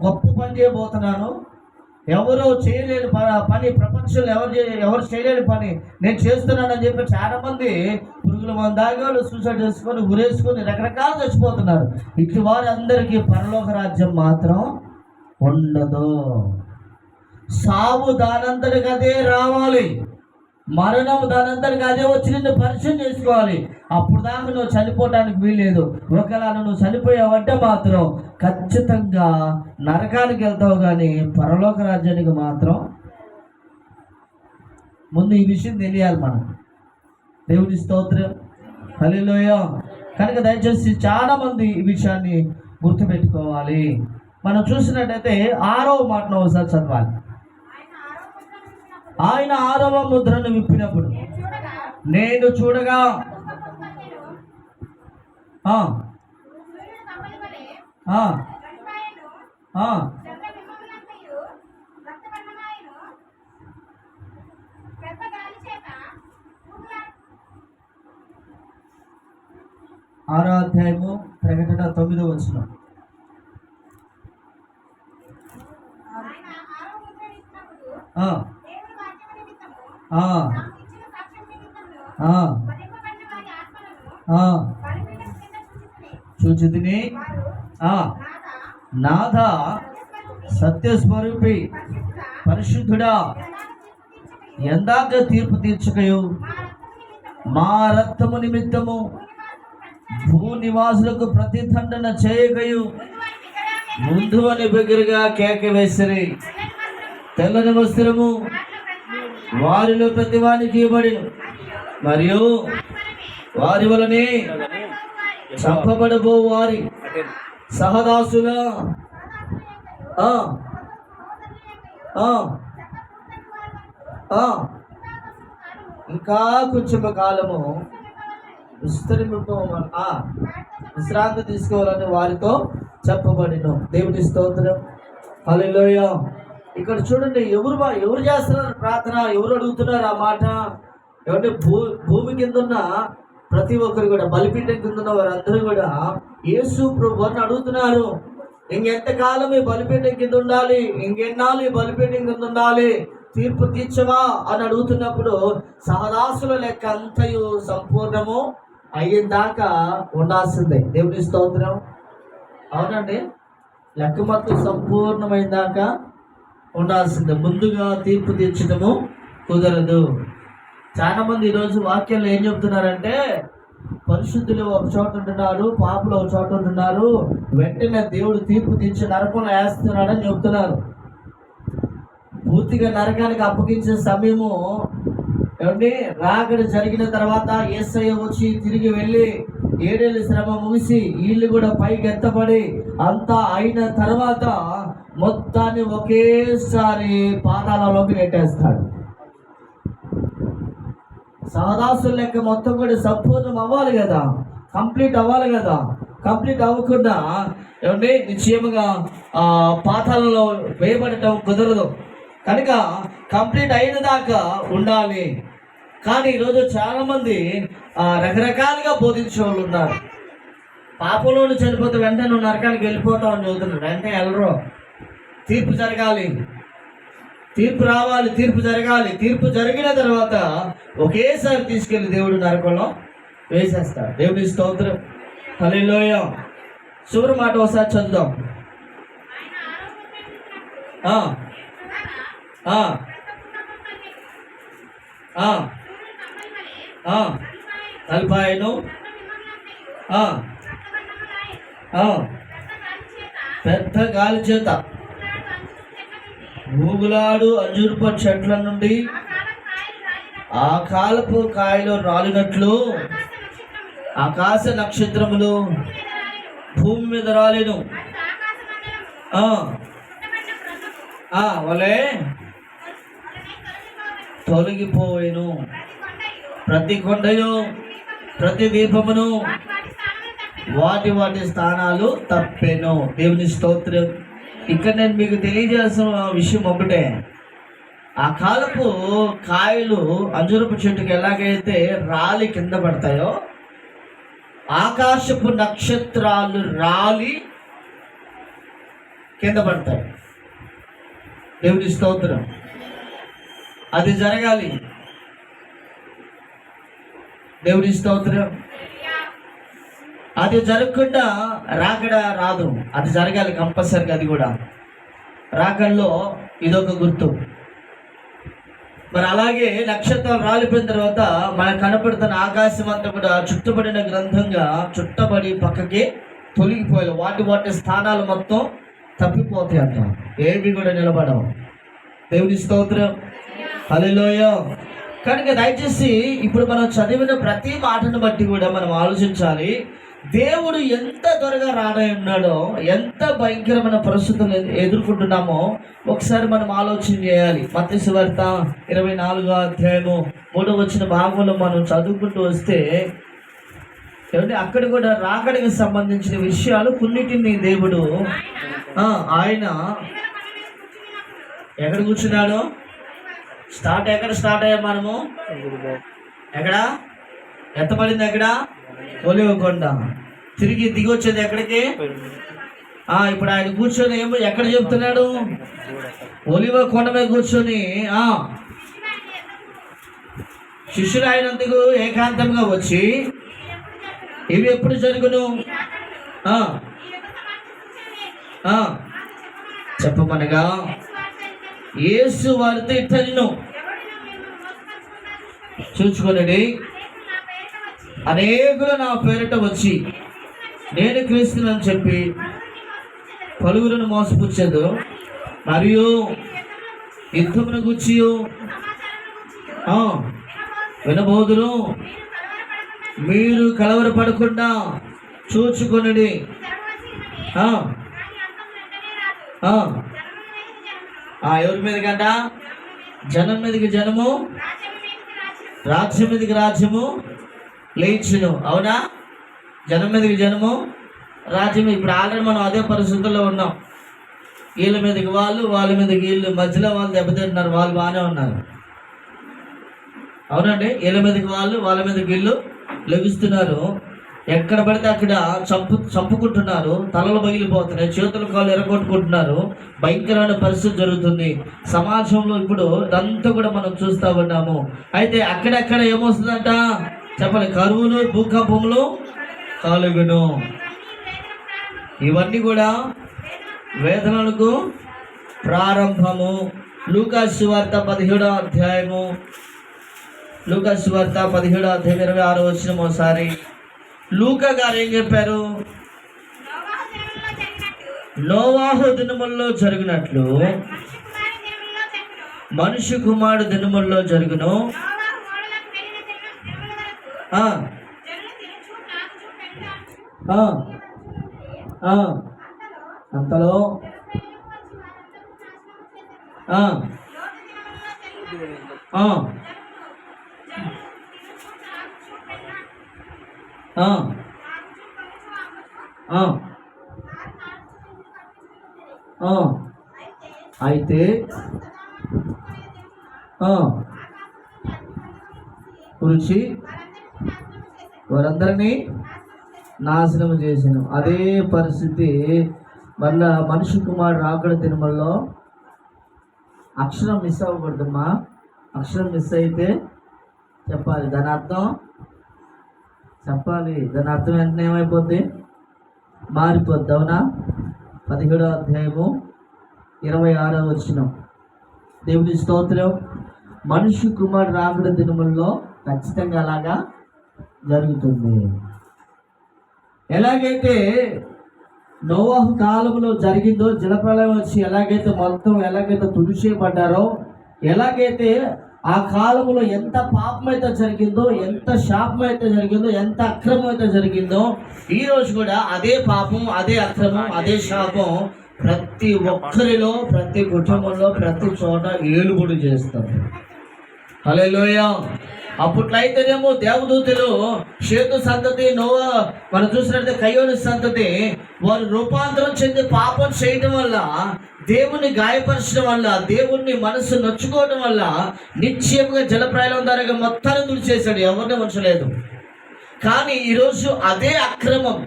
గొప్ప పని చేయబోతున్నాను, ఎవరు చేయలేని పని, ప్రపంచంలో ఎవరు చేయలేని పని నేను చేస్తున్నానని చెప్పి చాలా మంది పురుగుల మంది దాగాళ్ళు సూసైడ్ చేసుకొని ఉరేసుకొని రకరకాలు చచ్చిపోతున్నారు. ఇటు వారందరికీ పరలోక రాజ్యం మాత్రం ఉండదు. సావు దానంతరికి అదే రావాలి, మరణం దానంతరికి అదే వచ్చి నిన్ను పరిచయం చేసుకోవాలి. అప్పుడు దాకా నువ్వు చనిపోవడానికి వీల్లేదు. ఒకవేళ నువ్వు చనిపోయావంటే మాత్రం ఖచ్చితంగా నరకానికి వెళ్తావు, కానీ పరలోక రాజ్యానికి మాత్రం. ముందు ఈ విషయం తెలియాలి మనం. దేవుని స్తోత్రం, హల్లెలూయా. కనుక దయచేసి చాలా మంది ఈ విషయాన్ని గుర్తుపెట్టుకోవాలి. మనం చూసినట్టయితే 6వ మాటను ఒకసారి చదవాలి. ఆయన 6వ ముద్రను విప్పినప్పుడు నేను చూడగా ఆరో అధ్యాయము ప్రకటన 9వ వచనం. చూచితిని నాథ సత్యస్వరూపి పరిశుద్ధుడా, ఎందాక తీర్పు తీర్చకయు మా రక్తము నిమిత్తము భూ నివాసులకు ప్రతిదండన చేయకయు ముందు అని బిగ్గరగా కేక వేసిరి. తెల్లని వస్త్రము వారిలో ప్రతి వానికి ఇవ్వబడిను, మరియు వారి వలనే చంపబడబో వారి సహదాసుల ఇంకా కొంచెం కాలము విశ్రాంతి తీసుకోవాలని వారితో చెప్పబడిను. దేవుని స్తోత్రం, హల్లెలూయా. ఇక్కడ చూడండి, ఎవరు చేస్తున్నారు ప్రార్థన, ఎవరు అడుగుతున్నారు ఆ మాట? ఏమంటే భూమి కింద ఉన్న ప్రతి ఒక్కరు కూడా, బలిపీఠం కింద ఉన్న వారందరూ కూడా యేసు ప్రభువుని అడుగుతున్నారు. ఇంకెంతకాలం ఈ బలిపీఠం కింద ఉండాలి, ఇంకెన్నాళ్ళు ఈ బలిపీఠం కింద ఉండాలి, తీర్పు తీర్చవా అని అడుగుతున్నప్పుడు సహదాసుల లెక్క అంతయు సంపూర్ణము అయ్యేదాకా దాకా ఉండాల్సిందే. దేవుని స్తోత్రం, అవునండి. లెక్క మొత్తం సంపూర్ణమైన దాకా ఉండాల్సిందే. ముందుగా తీర్పు తీర్చడము కుదరదు. చాలా మంది ఈరోజు వాక్యాలు ఏం చెప్తున్నారంటే, పరిశుద్ధులు ఒక చోట ఉంటున్నారు, పాపులు ఒక చోట ఉంటున్నారు, వెంటనే దేవుడు తీర్పు తీర్చి నరకంలో వేస్తున్నాడని చెప్తున్నారు. పూర్తిగా నరకానికి అప్పగించే సమయము ఏమండి రాకడ జరిగిన తర్వాత యేసయ్య వచ్చి తిరిగి వెళ్ళి 7 ఏళ్ళ శ్రమ ముగిసి వీళ్ళు కూడా పైకి ఎత్తబడి అంతా అయిన తర్వాత మొత్తాన్ని ఒకేసారి పాతాళంలోకి నెట్టేస్తాడు. సహదాసుల లెక్క మొత్తం కూడా సంపూర్ణం అవ్వాలి కదా, కంప్లీట్ అవ్వాలి కదా. కంప్లీట్ అవ్వకుండా ఏమండి నిశ్చయముగా పాతాళంలో వేయబడటం కుదరదు. కనుక కంప్లీట్ అయిన దాకా ఉండాలి. కానీ ఈరోజు చాలామంది రకరకాలుగా బోధించే వాళ్ళు ఉన్నారు. పాపంలోని చనిపోతే వెంటనే నువ్వు నరకానికి వెళ్ళిపోతావు చదువుతున్నాడు. వెంటనే వెళ్ళరు. తీర్పు జరగాలి, తీర్పు రావాలి, తీర్పు జరగాలి. తీర్పు జరిగిన తర్వాత ఒకేసారి తీసుకెళ్ళి దేవుడు నరకంలో వేసేస్తాడు. దేవుడి స్తోత్రం, హల్లెలూయా. చివరి మాట ఒకసారి చదువుదాం. ఆ, ఆ, ఆ, ఆ, తలపాయను పెద్ద గాలి చేత ఊగులాడు అంజూరపు చెట్ల నుండి ఆ కాలపు కాయలు రాలినట్లు ఆకాశ నక్షత్రములు భూమి మీద రాలేను. వలే తొలగిపోయేను. ప్రతి కొండయు ప్రతి దీపమును వాటి వాటి స్థానాలు తప్పెను. దేవుని స్తోత్రం. ఇక్కడ నేను మీకు తెలియజేసిన విషయం ఒకటే, ఆ కాలపు కాయలు అంజూరపు చెట్టుకు ఎలాగైతే రాలి కింద పడతాయో, ఆకాశపు నక్షత్రాలు రాలి కింద పడతాయి. దేవుని స్తోత్రం. అది జరగాలి. దేవుని స్తోత్రం. అది జరగకుండా రాకడ రాదు. అది జరగాలి కంపల్సరిగా. అది కూడా రాకడలో ఇదొక గుర్తు. మరి అలాగే నక్షత్రాలు రాలిపోయిన తర్వాత మనకు కనపడుతున్న ఆకాశం అంతా కూడా చుట్టబడిన గ్రంథంగా చుట్టబడి పక్కకి తొలగిపోయాయి. వాటి వాటి స్థానాలు మొత్తం తప్పిపోతాయి అంట. ఏవి కూడా నిలబడవు. దేవుని స్తోత్రం. హల్లెలూయా. కనుక దయచేసి ఇప్పుడు మనం చదివిన ప్రతి మాటను బట్టి కూడా మనం ఆలోచించాలి. దేవుడు ఎంత త్వరగా రానున్నాడో, ఎంత భయంకరమైన పరిస్థితులు ఎదుర్కొంటున్నామో ఒకసారి మనం ఆలోచన చేయాలి. మత్తయి సువార్త 24వ అధ్యాయము 3వ వచన భాగంలో మనం చదువుకుంటూ వస్తే ఏమంటే అక్కడ కూడా రాకడికి సంబంధించిన విషయాలు కొన్నిటిని దేవుడు ఆయన ఎక్కడ కూర్చున్నాడు? ఎక్కడ స్టార్ట్ అయ్యాం మనము? ఎక్కడ ఎత్తపడింది? ఎక్కడ? ఒలివ కొండ. తిరిగి దిగి వచ్చేది ఎక్కడికి? ఇప్పుడు ఆయన కూర్చొని ఏమో ఎక్కడ చెప్తున్నాడు? ఒలివ కొండ మీద కూర్చొని శిష్యులు ఆయనందుకు ఏకాంతంగా వచ్చి ఇవి ఎప్పుడు జరుగును చెప్పమనగా యేసు వారితో ఇతరులను చూచుకొనండి, అనేకులు నా పేరిట వచ్చి నేను క్రీస్తునని చెప్పి పలువురును మోసపుచ్చదు, మరియు యుద్ధమును గూర్చి వినబోదురు. మీరు కలవరపడకుండా చూచుకొనండి. ఎవరి మీదకంట? జనం మీదకి జనము, రాజ్యం మీదకి రాజ్యము లేచును. అవునా? జనం మీదకి జనము, రాజ్యం. ఇప్పుడు ఆల్రెడీ మనం అదే పరిస్థితుల్లో ఉన్నాం. వీళ్ళ మీదకి వాళ్ళు, వాళ్ళ మీదకి వీళ్ళు, మధ్యలో వాళ్ళు దెబ్బతింటున్నారు. వాళ్ళు బాగానే ఉన్నారు. అవునండి. వీళ్ళ మీదకి వాళ్ళు, వాళ్ళ మీదకి వీళ్ళు లెగుస్తున్నారు. ఎక్కడ పడితే అక్కడ చంపుకుంటున్నారు. తలలు పగిలిపోతున్నాయి, చేతులు కాళ్ళు ఎరగొట్టుకుంటున్నారు. భయంకరమైన పరిస్థితి జరుగుతుంది సమాజంలో. ఇప్పుడు ఇదంతా కూడా మనం చూస్తూ ఉన్నాము. అయితే అక్కడెక్కడ ఏమొస్తుందంట చెప్పాలి? కరువులు, భూకంపములు కలుగును. ఇవన్నీ కూడా వేదనలకు ప్రారంభము. లూకాసు సువార్త 17వ అధ్యాయము, లూకాసు సువార్త 17వ అధ్యాయం 26వ వచనం. ఒకసారి లూకా గారు ఏం చెప్పారు? నోవాహు దినముల్లో జరిగినట్లు మనుష్య కుమారుడు దినముల్లో జరుగును. అంతలో అయితే కురిచి వారందరినీ నాశనం చేశాను. అదే పరిస్థితి మళ్ళా మనిషి కుమారుడు రాకడ దినముల్లో. అక్షరం మిస్ అవ్వకూడదమ్మా. అక్షరం మిస్ అయితే చెప్పాలి. దాని అర్థం చెప్పాలి. దాని అర్థం వెంటనే ఏమైపోద్ది? మారిపోద్ది. అవునా? 17వ అధ్యాయము 26వ వచనం. దేవుని స్తోత్రం. మనిషి కుమారుడు రాకడ దినముల్లో ఖచ్చితంగా అలాగా జరుగుతుంది. ఎలాగైతే నోవాహు కాలంలో జరిగిందో, జలప్రళయం వచ్చి ఎలాగైతే మొత్తం తుడిచేయబడ్డారో, ఎలాగైతే ఆ కాలంలో ఎంత పాపం అయితే జరిగిందో, ఎంత శాపం అయితే జరిగిందో, ఎంత అక్రమం అయితే జరిగిందో, ఈ రోజు కూడా అదే పాపం, అదే అక్రమం, అదే శాపం ప్రతి ఒక్కరిలో, ప్రతి కుటుంబంలో, ప్రతి చోట ఏలుబడి చేస్తారు. హల్లెలూయా. అప్పట్లయితేనేమో దేవదూతలు షేతు సంతతి, నోవా మనం చూసినట్లయితే కయ్యోను సంతతి, వారు రూపాంతరం చెంది పాపం చేయడం వల్ల, దేవుణ్ణి గాయపరచడం వల్ల, దేవుణ్ణి మనసు నొచ్చుకోవడం వల్ల నిశ్చయంగా జలప్రళయం ద్వారా మొత్తాన్ని తుడిచేశాడు, ఎవరిని ఉంచలేదు. కానీ ఈరోజు అదే అక్రమం,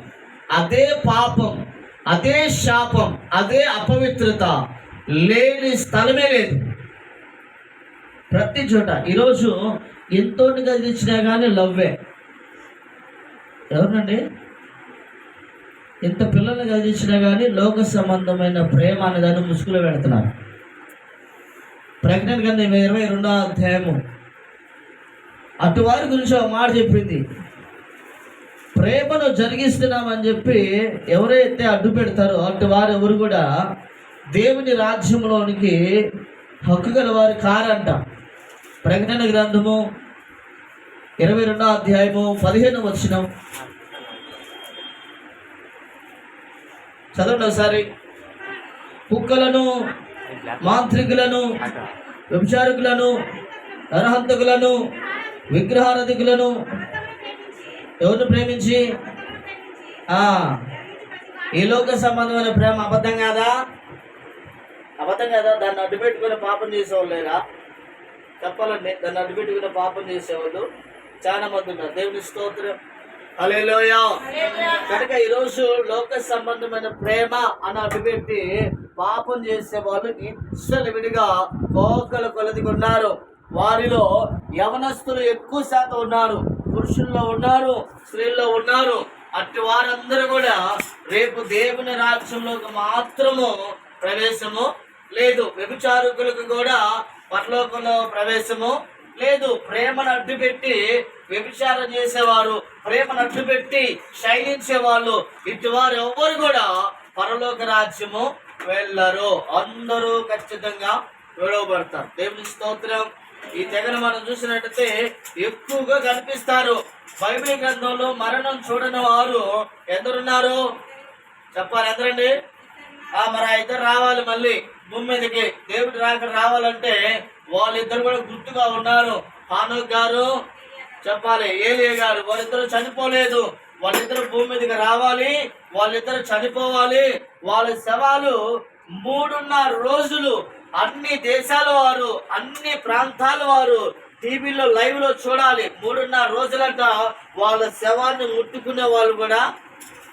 అదే పాపం, అదే శాపం, అదే అపవిత్రత లేని స్థలమే లేదు. ప్రతి చోట ఈరోజు ఎంతో గదిలించినా కానీ లవ్వే. ఎవరినండి? ఎంత పిల్లల్ని గదిలించినా కానీ లోక సంబంధమైన ప్రేమ అనే దాన్ని ముసుగులో పెడుతున్నారు. ప్రకటన గ్రంథం 22వ అధ్యాయము అటువారి గురించి ఒక మాట చెప్పింది. ప్రేమను జరిగిస్తున్నామని చెప్పి ఎవరైతే అడ్డు పెడతారో అటు వారు ఎవరు కూడా దేవుని రాజ్యంలోనికి హక్కు గల వారు కారంట. ప్రకటన గ్రంథము 22వ అధ్యాయము 15వ వచనం చదవండి ఒకసారి. కుక్కలను, మాంత్రికులను, వ్యభిచారకులను, నరహంతకులను, విగ్రహారాధికులను ఎవరిని ప్రేమించి, ఈ లోక సంబంధమైన ప్రేమ అబద్ధం కాదా? అబద్ధం కదా? దాన్ని అడ్డు పెట్టుకుని పాపం చేసేవాళ్ళు లేరా? చెప్పాలండి. దాన్ని అడ్డు పెట్టుకుని పాపం చేసేవాళ్ళు చాలా మంది ఉన్నారు. దేవుని స్తోత్రం. హల్లెలూయా. కనుక ఈరోజు లోక సంబంధమైన ప్రేమ అని అడ్డుపెట్టి పాపం చేసేవాళ్ళు ఇచ్చలు విడిగా కోకలు కొలదిగా ఉన్నారు. వారిలో యవనస్తులు ఎక్కువ శాతం ఉన్నారు, పురుషుల్లో ఉన్నారు, స్త్రీల్లో ఉన్నారు. అట్టి వారందరూ కూడా రేపు దేవుని రాజ్యంలోకి మాత్రము ప్రవేశము లేదు. వ్యభిచారకులకు కూడా పరలోకంలో ప్రవేశము లేదు. ప్రేమను అడ్డుపెట్టి వ్యభిచారం చేసేవారు, ప్రేమను అడ్డుపెట్టి శైలించేవాళ్ళు, ఇటు వారు ఎవ్వరు కూడా పరలోక రాజ్యము వెళ్ళరు. అందరూ ఖచ్చితంగా విడవబడతారు. దేవుని స్తోత్రం. ఈ తెగను మనం చూసినట్టయితే ఎక్కువగా కనిపిస్తారు. బైబిల్ గ్రంథంలో మరణం చూడని వారు ఎందరున్నారు చెప్పాలి? ఎందరండి? మరి ఆ ఇద్దరు రావాలి మళ్ళీ భూమి మీదకి. దేవుడు రావాలంటే వాళ్ళిద్దరు కూడా గుర్తుగా ఉన్నారు. హానోక్ గారు చెప్పాలి, ఏలియా గారు, వాళ్ళిద్దరు చనిపోలేదు. వాళ్ళిద్దరు భూమి మీదకి రావాలి, వాళ్ళిద్దరు చనిపోవాలి. వాళ్ళ శవాలు 3.5 రోజులు అన్ని దేశాల వారు, అన్ని ప్రాంతాల వారు టీవీలో లైవ్ లో చూడాలి. 3.5 రోజులంట వాళ్ళ శవాన్ని ముట్టుకునే వాళ్ళు కూడా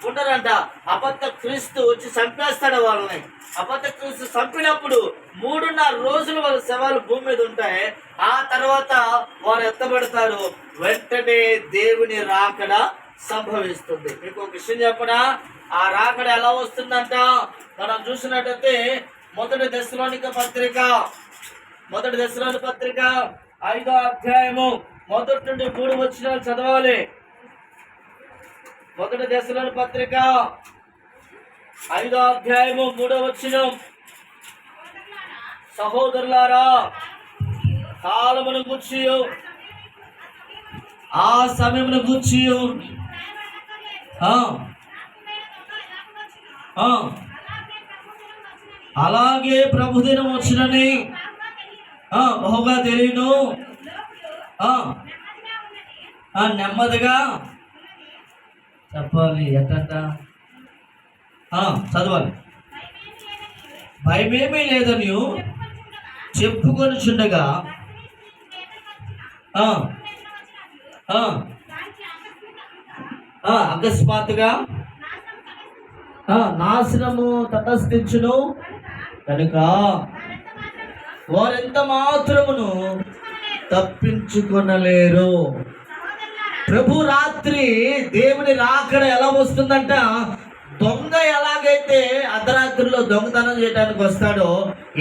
ఉండరంట. అబద్ధ క్రీస్తు వచ్చి చంపేస్తాడు వాళ్ళని. అబద్ధ క్రీస్తు చంపినప్పుడు 3.5 రోజులు వాళ్ళ శవాలు భూమి మీద ఉంటాయి. ఆ తర్వాత వారు ఎత్తబడతారు. వెంటనే దేవుని రాకడ సంభవిస్తుంది. మీకు ఒక విషయం చెప్పనా? ఆ రాకడ ఎలా వస్తుందంట మనం చూసినట్టయితే మొదటి దశలోనిక పత్రిక 5వ అధ్యాయము 1 నుండి 3 వచనాలు చదవాలి. మొదటి దశలోని పత్రిక 5వ అధ్యాయము 3వ వచనం. సహోదరులారా, కాలమును గూర్చి ఆ సమయమును గూర్చి అలాగే ప్రభుదినం వచ్చినని బహుగా తెలియను. నెమ్మదిగా చెప్పాలి. ఎట్ట చదవాలి. భయమేమీ లేదని చెప్పుకొని చుండగా అకస్మాత్తుగా నాశనము తటస్థించును కనుక వారెంత మాత్రమును తప్పించుకొనలేరు. ప్రభు రాత్రి దేవుని రాకడ ఎలా వస్తుందంట? దొంగ ఎలాగైతే అర్ధరాత్రిలో దొంగతనం చేయడానికి వస్తాడో,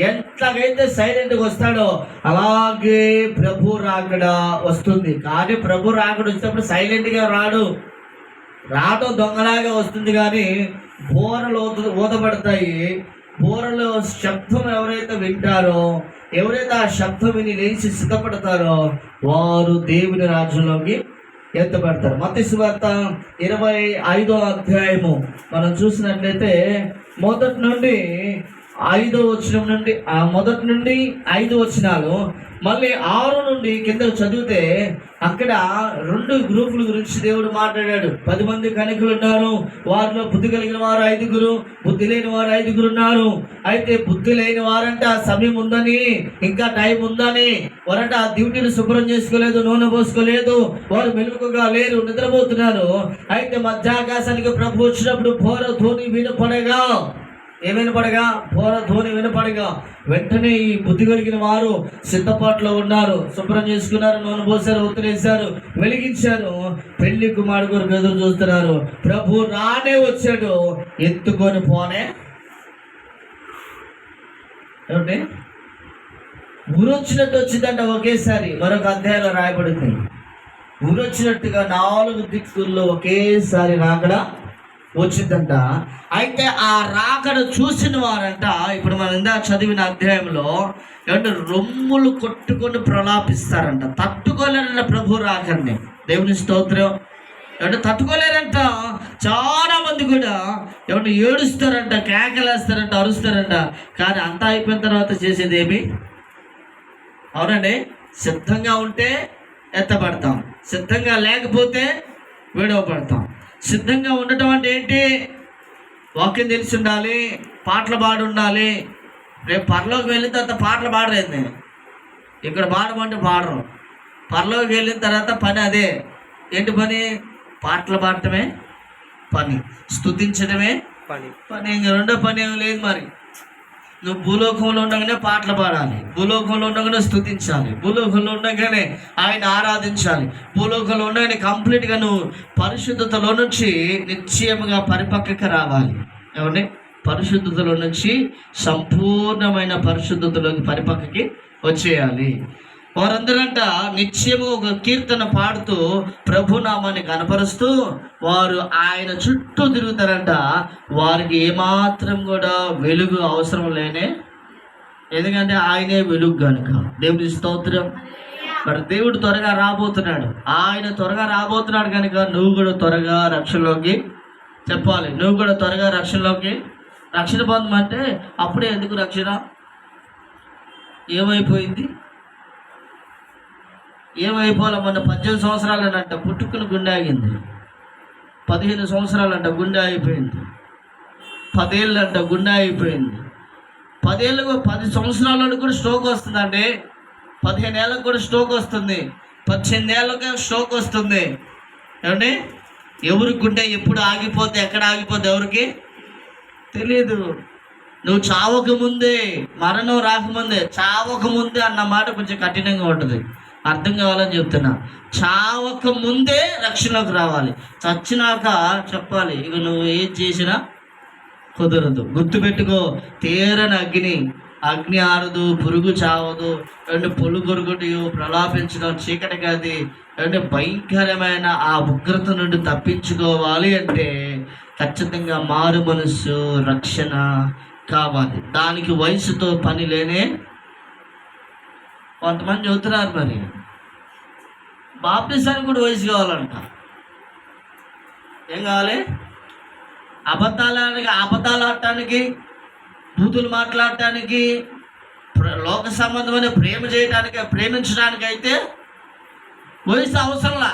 ఎంతగైతే సైలెంట్గా వస్తాడో, అలాగే ప్రభు రాకడ వస్తుంది. కానీ ప్రభు రాకడ వచ్చినప్పుడు సైలెంట్గా రావడం దొంగలాగా వస్తుంది. కానీ బోరలు ఊదబడతాయి. బోరలో శబ్దం ఎవరైతే వింటారో, ఎవరైతే ఆ శబ్దం విని లేచి సిద్ధపడతారో, వారు దేవుని రాజ్యంలోకి ఎత్తబడతారు. మత్తయి సువార్త 25వ అధ్యాయము మనం చూసినట్లయితే మొదటి నుండి 5వ వచనం నుండి మొదటి నుండి 5 వచనాలు, మళ్ళీ 6 నుండి కిందకు చదివితే అక్కడ 2 గ్రూపుల గురించి దేవుడు మాట్లాడాడు. 10 మంది కనికలు ఉన్నారు, వారిలో బుద్ధి కలిగిన వారు 5గురు, బుద్ధి లేని వారు 5గురు ఉన్నారు. అయితే బుద్ధి లేని వారంటే ఆ సమయం ఉందని, ఇంకా టైం ఉందని, వారంటే ఆ డ్యూటీని శుభ్రం చేసుకోలేదు, నూనె పోసుకోలేదు, వారు మెలుగుగా లేరు, నిద్రపోతున్నారు. అయితే మధ్యాకాశానికి ప్రభు వచ్చినప్పుడు బోర ధ్వని వినపడగా, ఏమైనపడగా బోర ధ్వని వినపడగా వెంటనే ఈ బుద్ధి కలిగిన వారు సిద్ధపాట్లో ఉన్నారు, శుభ్రం చేసుకున్నారు, నూనె పోసారు, ఉత్తరేశారు, వెలిగించారు, పెళ్లి కుమారుడు కొరకు ఎదురు చూస్తున్నారు. ప్రభు రానే వచ్చాడు, ఎత్తుకొని పోనే ఏమంటే ఊరొచ్చినట్టు వచ్చిందంట. ఒకేసారి మరొక అధ్యాయంలో రాయబడింది, ఊరొచ్చినట్టుగా 4 దిక్కుల్లో ఒకేసారి రాకడ వచ్చిందంట. అయితే ఆ రాకడ చూసిన వారంట, ఇప్పుడు మనం ఇందా చదివిన అధ్యాయంలో ఏమంటే రొమ్ములు కొట్టుకొని ప్రలాపిస్తారంట. తట్టుకోలేరంట ప్రభు రాకడిని. దేవుని స్తోత్రం. ఏమంటే తట్టుకోలేరంట. చాలా మంది కూడా ఏమంటే ఏడుస్తారంట, కేకలేస్తారంట, అరుస్తారంట. కానీ అంతా అయిపోయిన తర్వాత చేసేది ఏమి? అవునండి, సిద్ధంగా ఉంటే ఎత్తబడతాం, సిద్ధంగా లేకపోతే విడవబడతాం. సిద్ధంగా ఉండటం అంటే ఏంటి? వాక్యం తెలిసి ఉండాలి, పాటలు పాడి ఉండాలి. రేపు పరలోకి వెళ్ళిన తర్వాత పాటలు పాడలేదు, ఇక్కడ పాడమంటే పాడరు. పరలోకి వెళ్ళిన తర్వాత పని అదే. ఏంటి పని? పాటలు పాడటమే పని, స్తుతించడమే పని. ఇంక రెండో పని ఏమి లేదు. మరి నువ్వు భూలోకంలో ఉండగానే పాటలు పాడాలి, భూలోకంలో ఉండగానే స్తుతించాలి, భూలోకంలో ఉండగానే ఆయన ఆరాధించాలి, భూలోకంలో ఉండగానే కంప్లీట్గా నువ్వు పరిశుద్ధతలో నుంచి నిశ్చయముగా పరిపక్వకి రావాలి. ఏమండి? పరిశుద్ధతలో నుంచి సంపూర్ణమైన పరిశుద్ధతలోకి పరిపక్వకి వచ్చేయాలి. వారందరంట నిత్యము ఒక కీర్తన పాడుతూ ప్రభునామాన్ని కనపరుస్తూ వారు ఆయన చుట్టూ తిరుగుతారంట. వారికి ఏమాత్రం కూడా వెలుగు అవసరం లేనే, ఎందుకంటే ఆయనే వెలుగు కనుక. దేవుని స్తోత్రం. మరి దేవుడు త్వరగా రాబోతున్నాడు. ఆయన త్వరగా రాబోతున్నాడు కనుక నువ్వు కూడా త్వరగా రక్షణలోకి చెప్పాలి. నువ్వు కూడా త్వరగా రక్షణ పొందమంటే అప్పుడే ఎందుకు రక్షణ? ఏమైపోలే? మొన్న 18 సంవత్సరాలనంట పుట్టుకుని గుండె ఆగింది, 15 సంవత్సరాలంట గుండె అయిపోయింది, 10 ఏళ్ళంట గుండె అయిపోయింది, 10 సంవత్సరాలకు కూడా స్ట్రోక్ వస్తుందండి, 15 ఏళ్ళకు కూడా స్ట్రోక్ వస్తుంది, 18 ఏళ్ళకే స్ట్రోక్ వస్తుంది. ఏమండి? ఎవరికి గుండె ఎప్పుడు ఆగిపోతే, ఎక్కడ ఆగిపోతే ఎవరికి తెలియదు. నువ్వు చావకముందే, మరణం రాకముందే, చావకముందే అన్న మాట కొంచెం కఠినంగా ఉంటుంది, అర్థం కావాలని చెప్తున్నా. చావక ముందే రక్షణలోకి రావాలి, చచ్చినాక చెప్పాలి. ఇక నువ్వు ఏం చేసినా కుదరదు. గుర్తుపెట్టుకో, తీరని అగ్ని ఆరదు, పురుగు చావదు, అండ్ పొలు కొరుకుటియు ప్రలాపించడం చీకటి కాదు. అంటే భయంకరమైన ఆ ఉగ్రత నుండి తప్పించుకోవాలి అంటే ఖచ్చితంగా మారు మనస్సు, రక్షణ కావాలి. దానికి వయసుతో పని లేనే. కొంతమంది చెబుతున్నారు మరి బాప్టిజానికి కూడా వయసు కావాలంట. ఏం కావాలి? అబద్ధాలు ఆడటానికి, బూతులు మాట్లాడటానికి, లోక సంబంధమైన ప్రేమించడానికి అయితే వయసు అవసరంలా.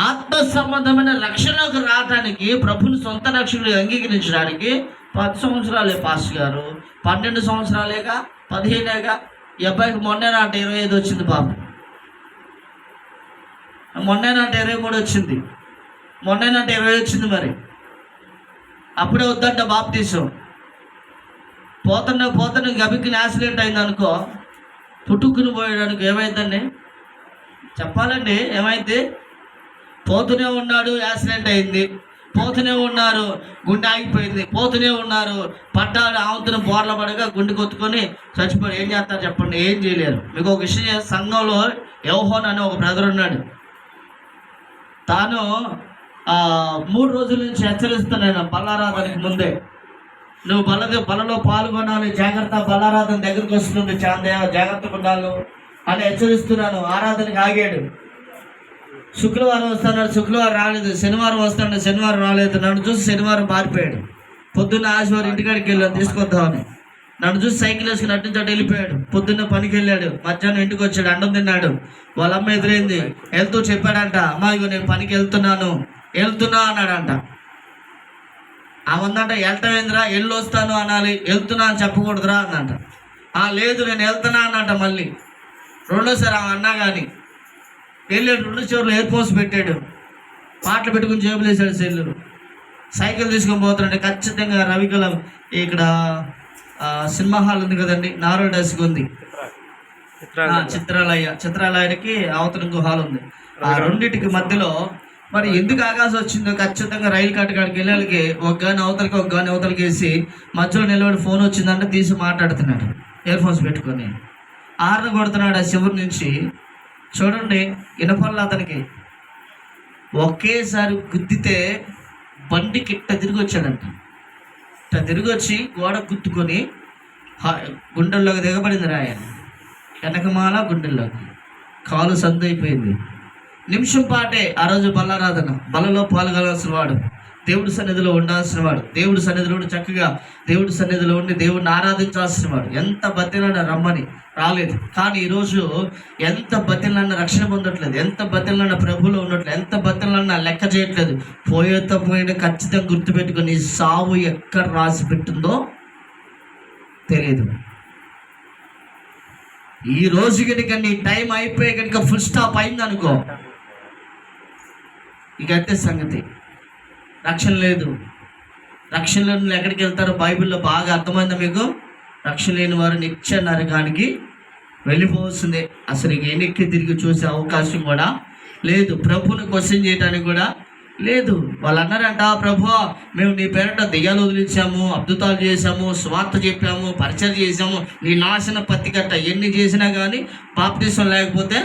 ఆత్మ సంబంధమైన రక్షణకు రావడానికి, ప్రభుని సొంత రక్షణలు అంగీకరించడానికి 10 సంవత్సరాలే పాస్టర్ గారు, 12 సంవత్సరాలేగా, 15ఏగా. ఈ అబ్బాయికి మొన్నే నాట 25 వచ్చింది పాపం, మొన్నే నాట 23 వచ్చింది, మొన్నే నాట 20 వచ్చింది. మరి అప్పుడే వద్దంట బాప్తీసం. పోతున్న గబిక్కిన యాక్సిడెంట్ అయింది అనుకో, పుట్టుకుని పోయడానికి ఏమైందండి చెప్పాలండి? ఏమైంది? పోతూనే ఉన్నాడు, యాక్సిడెంట్ అయింది. పోతూనే ఉన్నారు, గుండె ఆగిపోయింది. పోతూనే ఉన్నారు, పడ్డాడు, ఆవుతున్న బోర్ల పడగా గుండె కొట్టుకొని చచ్చిపోయి ఏం చేస్తారు చెప్పండి? ఏం చేయలేరు. మీకు ఒక విషయం, సంఘంలో యోహోన్ అని ఒక బ్రదర్ ఉన్నాడు. తాను 3 రోజుల నుంచి హెచ్చరిస్తున్నాను, బలారాధనకి ముందే నువ్వు బలలో పాల్గొనాలి, జాగ్రత్త, బలారాధన దగ్గరికి వస్తుంది, జాగ్రత్తగా ఉండాలి అని హెచ్చరిస్తున్నాను. ఆరాధనకి ఆగాడు. శుక్రవారం వస్తున్నాడు, శుక్రవారం రాలేదు. శనివారం వస్తాడు, శనివారం రాలేదు. నన్ను చూసి శనివారం మారిపోయాడు. పొద్దున్న ఆశవారం ఇంటికాడికి వెళ్ళాను తీసుకొద్దామని. నన్ను చూసి సైకిల్ వేసుకుని అటు నుంచి అటు వెళ్ళిపోయాడు. పొద్దున్న పనికి వెళ్ళాడు, మధ్యాహ్నం ఇంటికి వచ్చాడు, అన్నం తిన్నాడు. వాళ్ళ అమ్మ ఎదురైంది, వెళ్తూ చెప్పాడంట, అమ్మా ఇగో నేను పనికి వెళ్తున్నా అన్నాడంట. ఆమందంట, వెళ్ళటమేంద్రా, వస్తాను అనాలి, వెళ్తున్నా అని చెప్పకూడదురా అన్నంట. లేదు నేను వెళ్తున్నా అన్నట. మళ్ళీ రెండోసారి ఆమె అన్నా కానీ వెళ్ళాడు. 2 చివర్లు ఎయిర్ ఫోర్స్ పెట్టాడు, పాటలు పెట్టుకుని జేబులు వేసాడు. సెల్లు సైకిల్ తీసుకొని పోతున్నాడు. ఖచ్చితంగా రవికల ఇక్కడ సినిమా హాల్ ఉంది కదండి, నారోడస్కి ఉంది, చిత్రాలయానికి అవతల ఇంకో హాల్ ఉంది. ఆ రెండింటికి మధ్యలో మరి ఎందుకు ఆగాల్సి వచ్చిందో, ఖచ్చితంగా రైలు కాడికి వెళ్ళాలికి ఒక గాని అవతలకి ఒక గాని అవతలకి వేసి మధ్యలో నిలబడి ఫోన్ వచ్చిందంటే తీసి మాట్లాడుతున్నాడు ఇయర్ ఫోన్స్ పెట్టుకొని. ఆరున కొడుతున్నాడు ఆ చివరి నుంచి. చూడండి, వినపడలే అతనికి. ఒకేసారి గుద్దితే బండికి ఇట్ట తిరిగి వచ్చాడంట. ఇట్ట తిరిగి వచ్చి గోడ గుద్దుకొని గుండెల్లోకి దిగబడింది రాయ, వెనకమాల గుండెల్లోకి. కాలు సందైపోయింది. నిమిషం పాటే ఆ రోజు బలారాధన, బలలో పాల్గొనాల్సిన వాడు, దేవుడి సన్నిధిలో ఉండాల్సిన వాడు, దేవుడి సన్నిధిలో ఉండి చక్కగా దేవుడి సన్నిధిలో ఉండి దేవుడిని ఆరాధించాల్సిన వాడు. ఎంత బతిలన్నా రమ్మని రాలేదు. కానీ ఈరోజు ఎంత బతిలన్నా రక్షణ పొందట్లేదు, ఎంత బతిలన్నా ప్రభువులో ఉండట్లేదు, ఎంత బతిలన్నా లెక్క చేయట్లేదు. పోయిన ఖచ్చితంగా గుర్తుపెట్టుకుని సావు ఎక్కడ రాసి పెట్టిందో తెలియదు. ఈ రోజు కనుక నీ టైం అయిపోయి కనుక ఫుల్ స్టాప్ అయింది అనుకో, ఇక అంతే సంగతి. రక్షణ లేదు. రక్షణ లేని ఎక్కడికి వెళ్తారో బైబిల్లో బాగా అర్థమైందా మీకు? రక్షణ లేని వారు నిత్య నరకానికి వెళ్ళిపోవలసిందే. అసలు ఇక వెనక్కి తిరిగి చూసే అవకాశం కూడా లేదు. ప్రభువుని క్వశ్చన్ చేయడానికి కూడా లేదు. వాళ్ళు అన్నారంట, ప్రభువా మేము నీ పేరట దెయ్యాలు వదిలించాము, అద్భుతాలు చేసాము, స్వార్థ చెప్పాము, పరిచయం చేసాము, నీ నాశన పత్తికట్ట ఎన్ని చేసినా కానీ బాప్టిజం లేకపోతే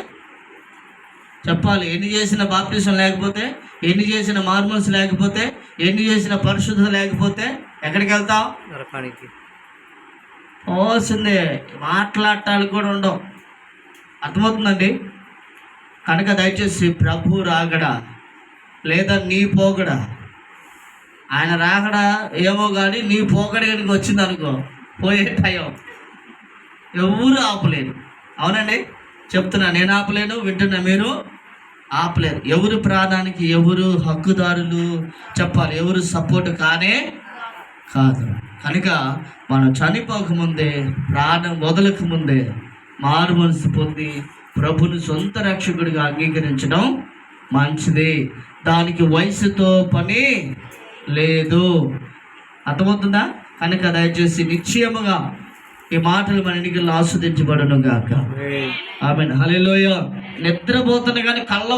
చెప్పాలి. ఎన్ని చేసిన బాప్టిజం లేకపోతే, ఎన్ని చేసిన మార్మల్స్ లేకపోతే, ఎన్ని చేసిన పరిశుద్ధత లేకపోతే ఎక్కడికి వెళ్తాం? నరకానికి పోవాల్సిందే. మాట్లాడటానికి కూడా ఉండవు. అర్థమవుతుందండి? కనుక దయచేసి ప్రభు రాగడా లేదా నీ పోగడా, ఆయన రాగడా ఏమో కానీ నీ పోగడానికి వచ్చింది అనుకో, పోయే టైం ఎవరు ఆపలేరు. అవునండి, చెప్తున్నా, నేను ఆపలేను, వింటున్నా, మీరు ఆపలేరు. ఎవరు ప్రాణానికి ఎవరు హక్కుదారులు చెప్పాలి, ఎవరు సపోర్ట్ కానే కాదు. కనుక మనం చనిపోకముందే, ప్రాణం వదలక ముందే మారు మనసు పొంది ప్రభుని సొంత రక్షకుడిగా అంగీకరించడం మంచిది. దానికి వయసుతో పని లేదు. అర్థమవుతుందా? కనుక దయచేసి నిశ్చయముగా ఈ మాటలు మన ఇంటికి ఆస్వాదించబడును గాక. ఆమేన్. హల్లెలూయా. నిద్రపోతున్నా కానీ కళ్ళ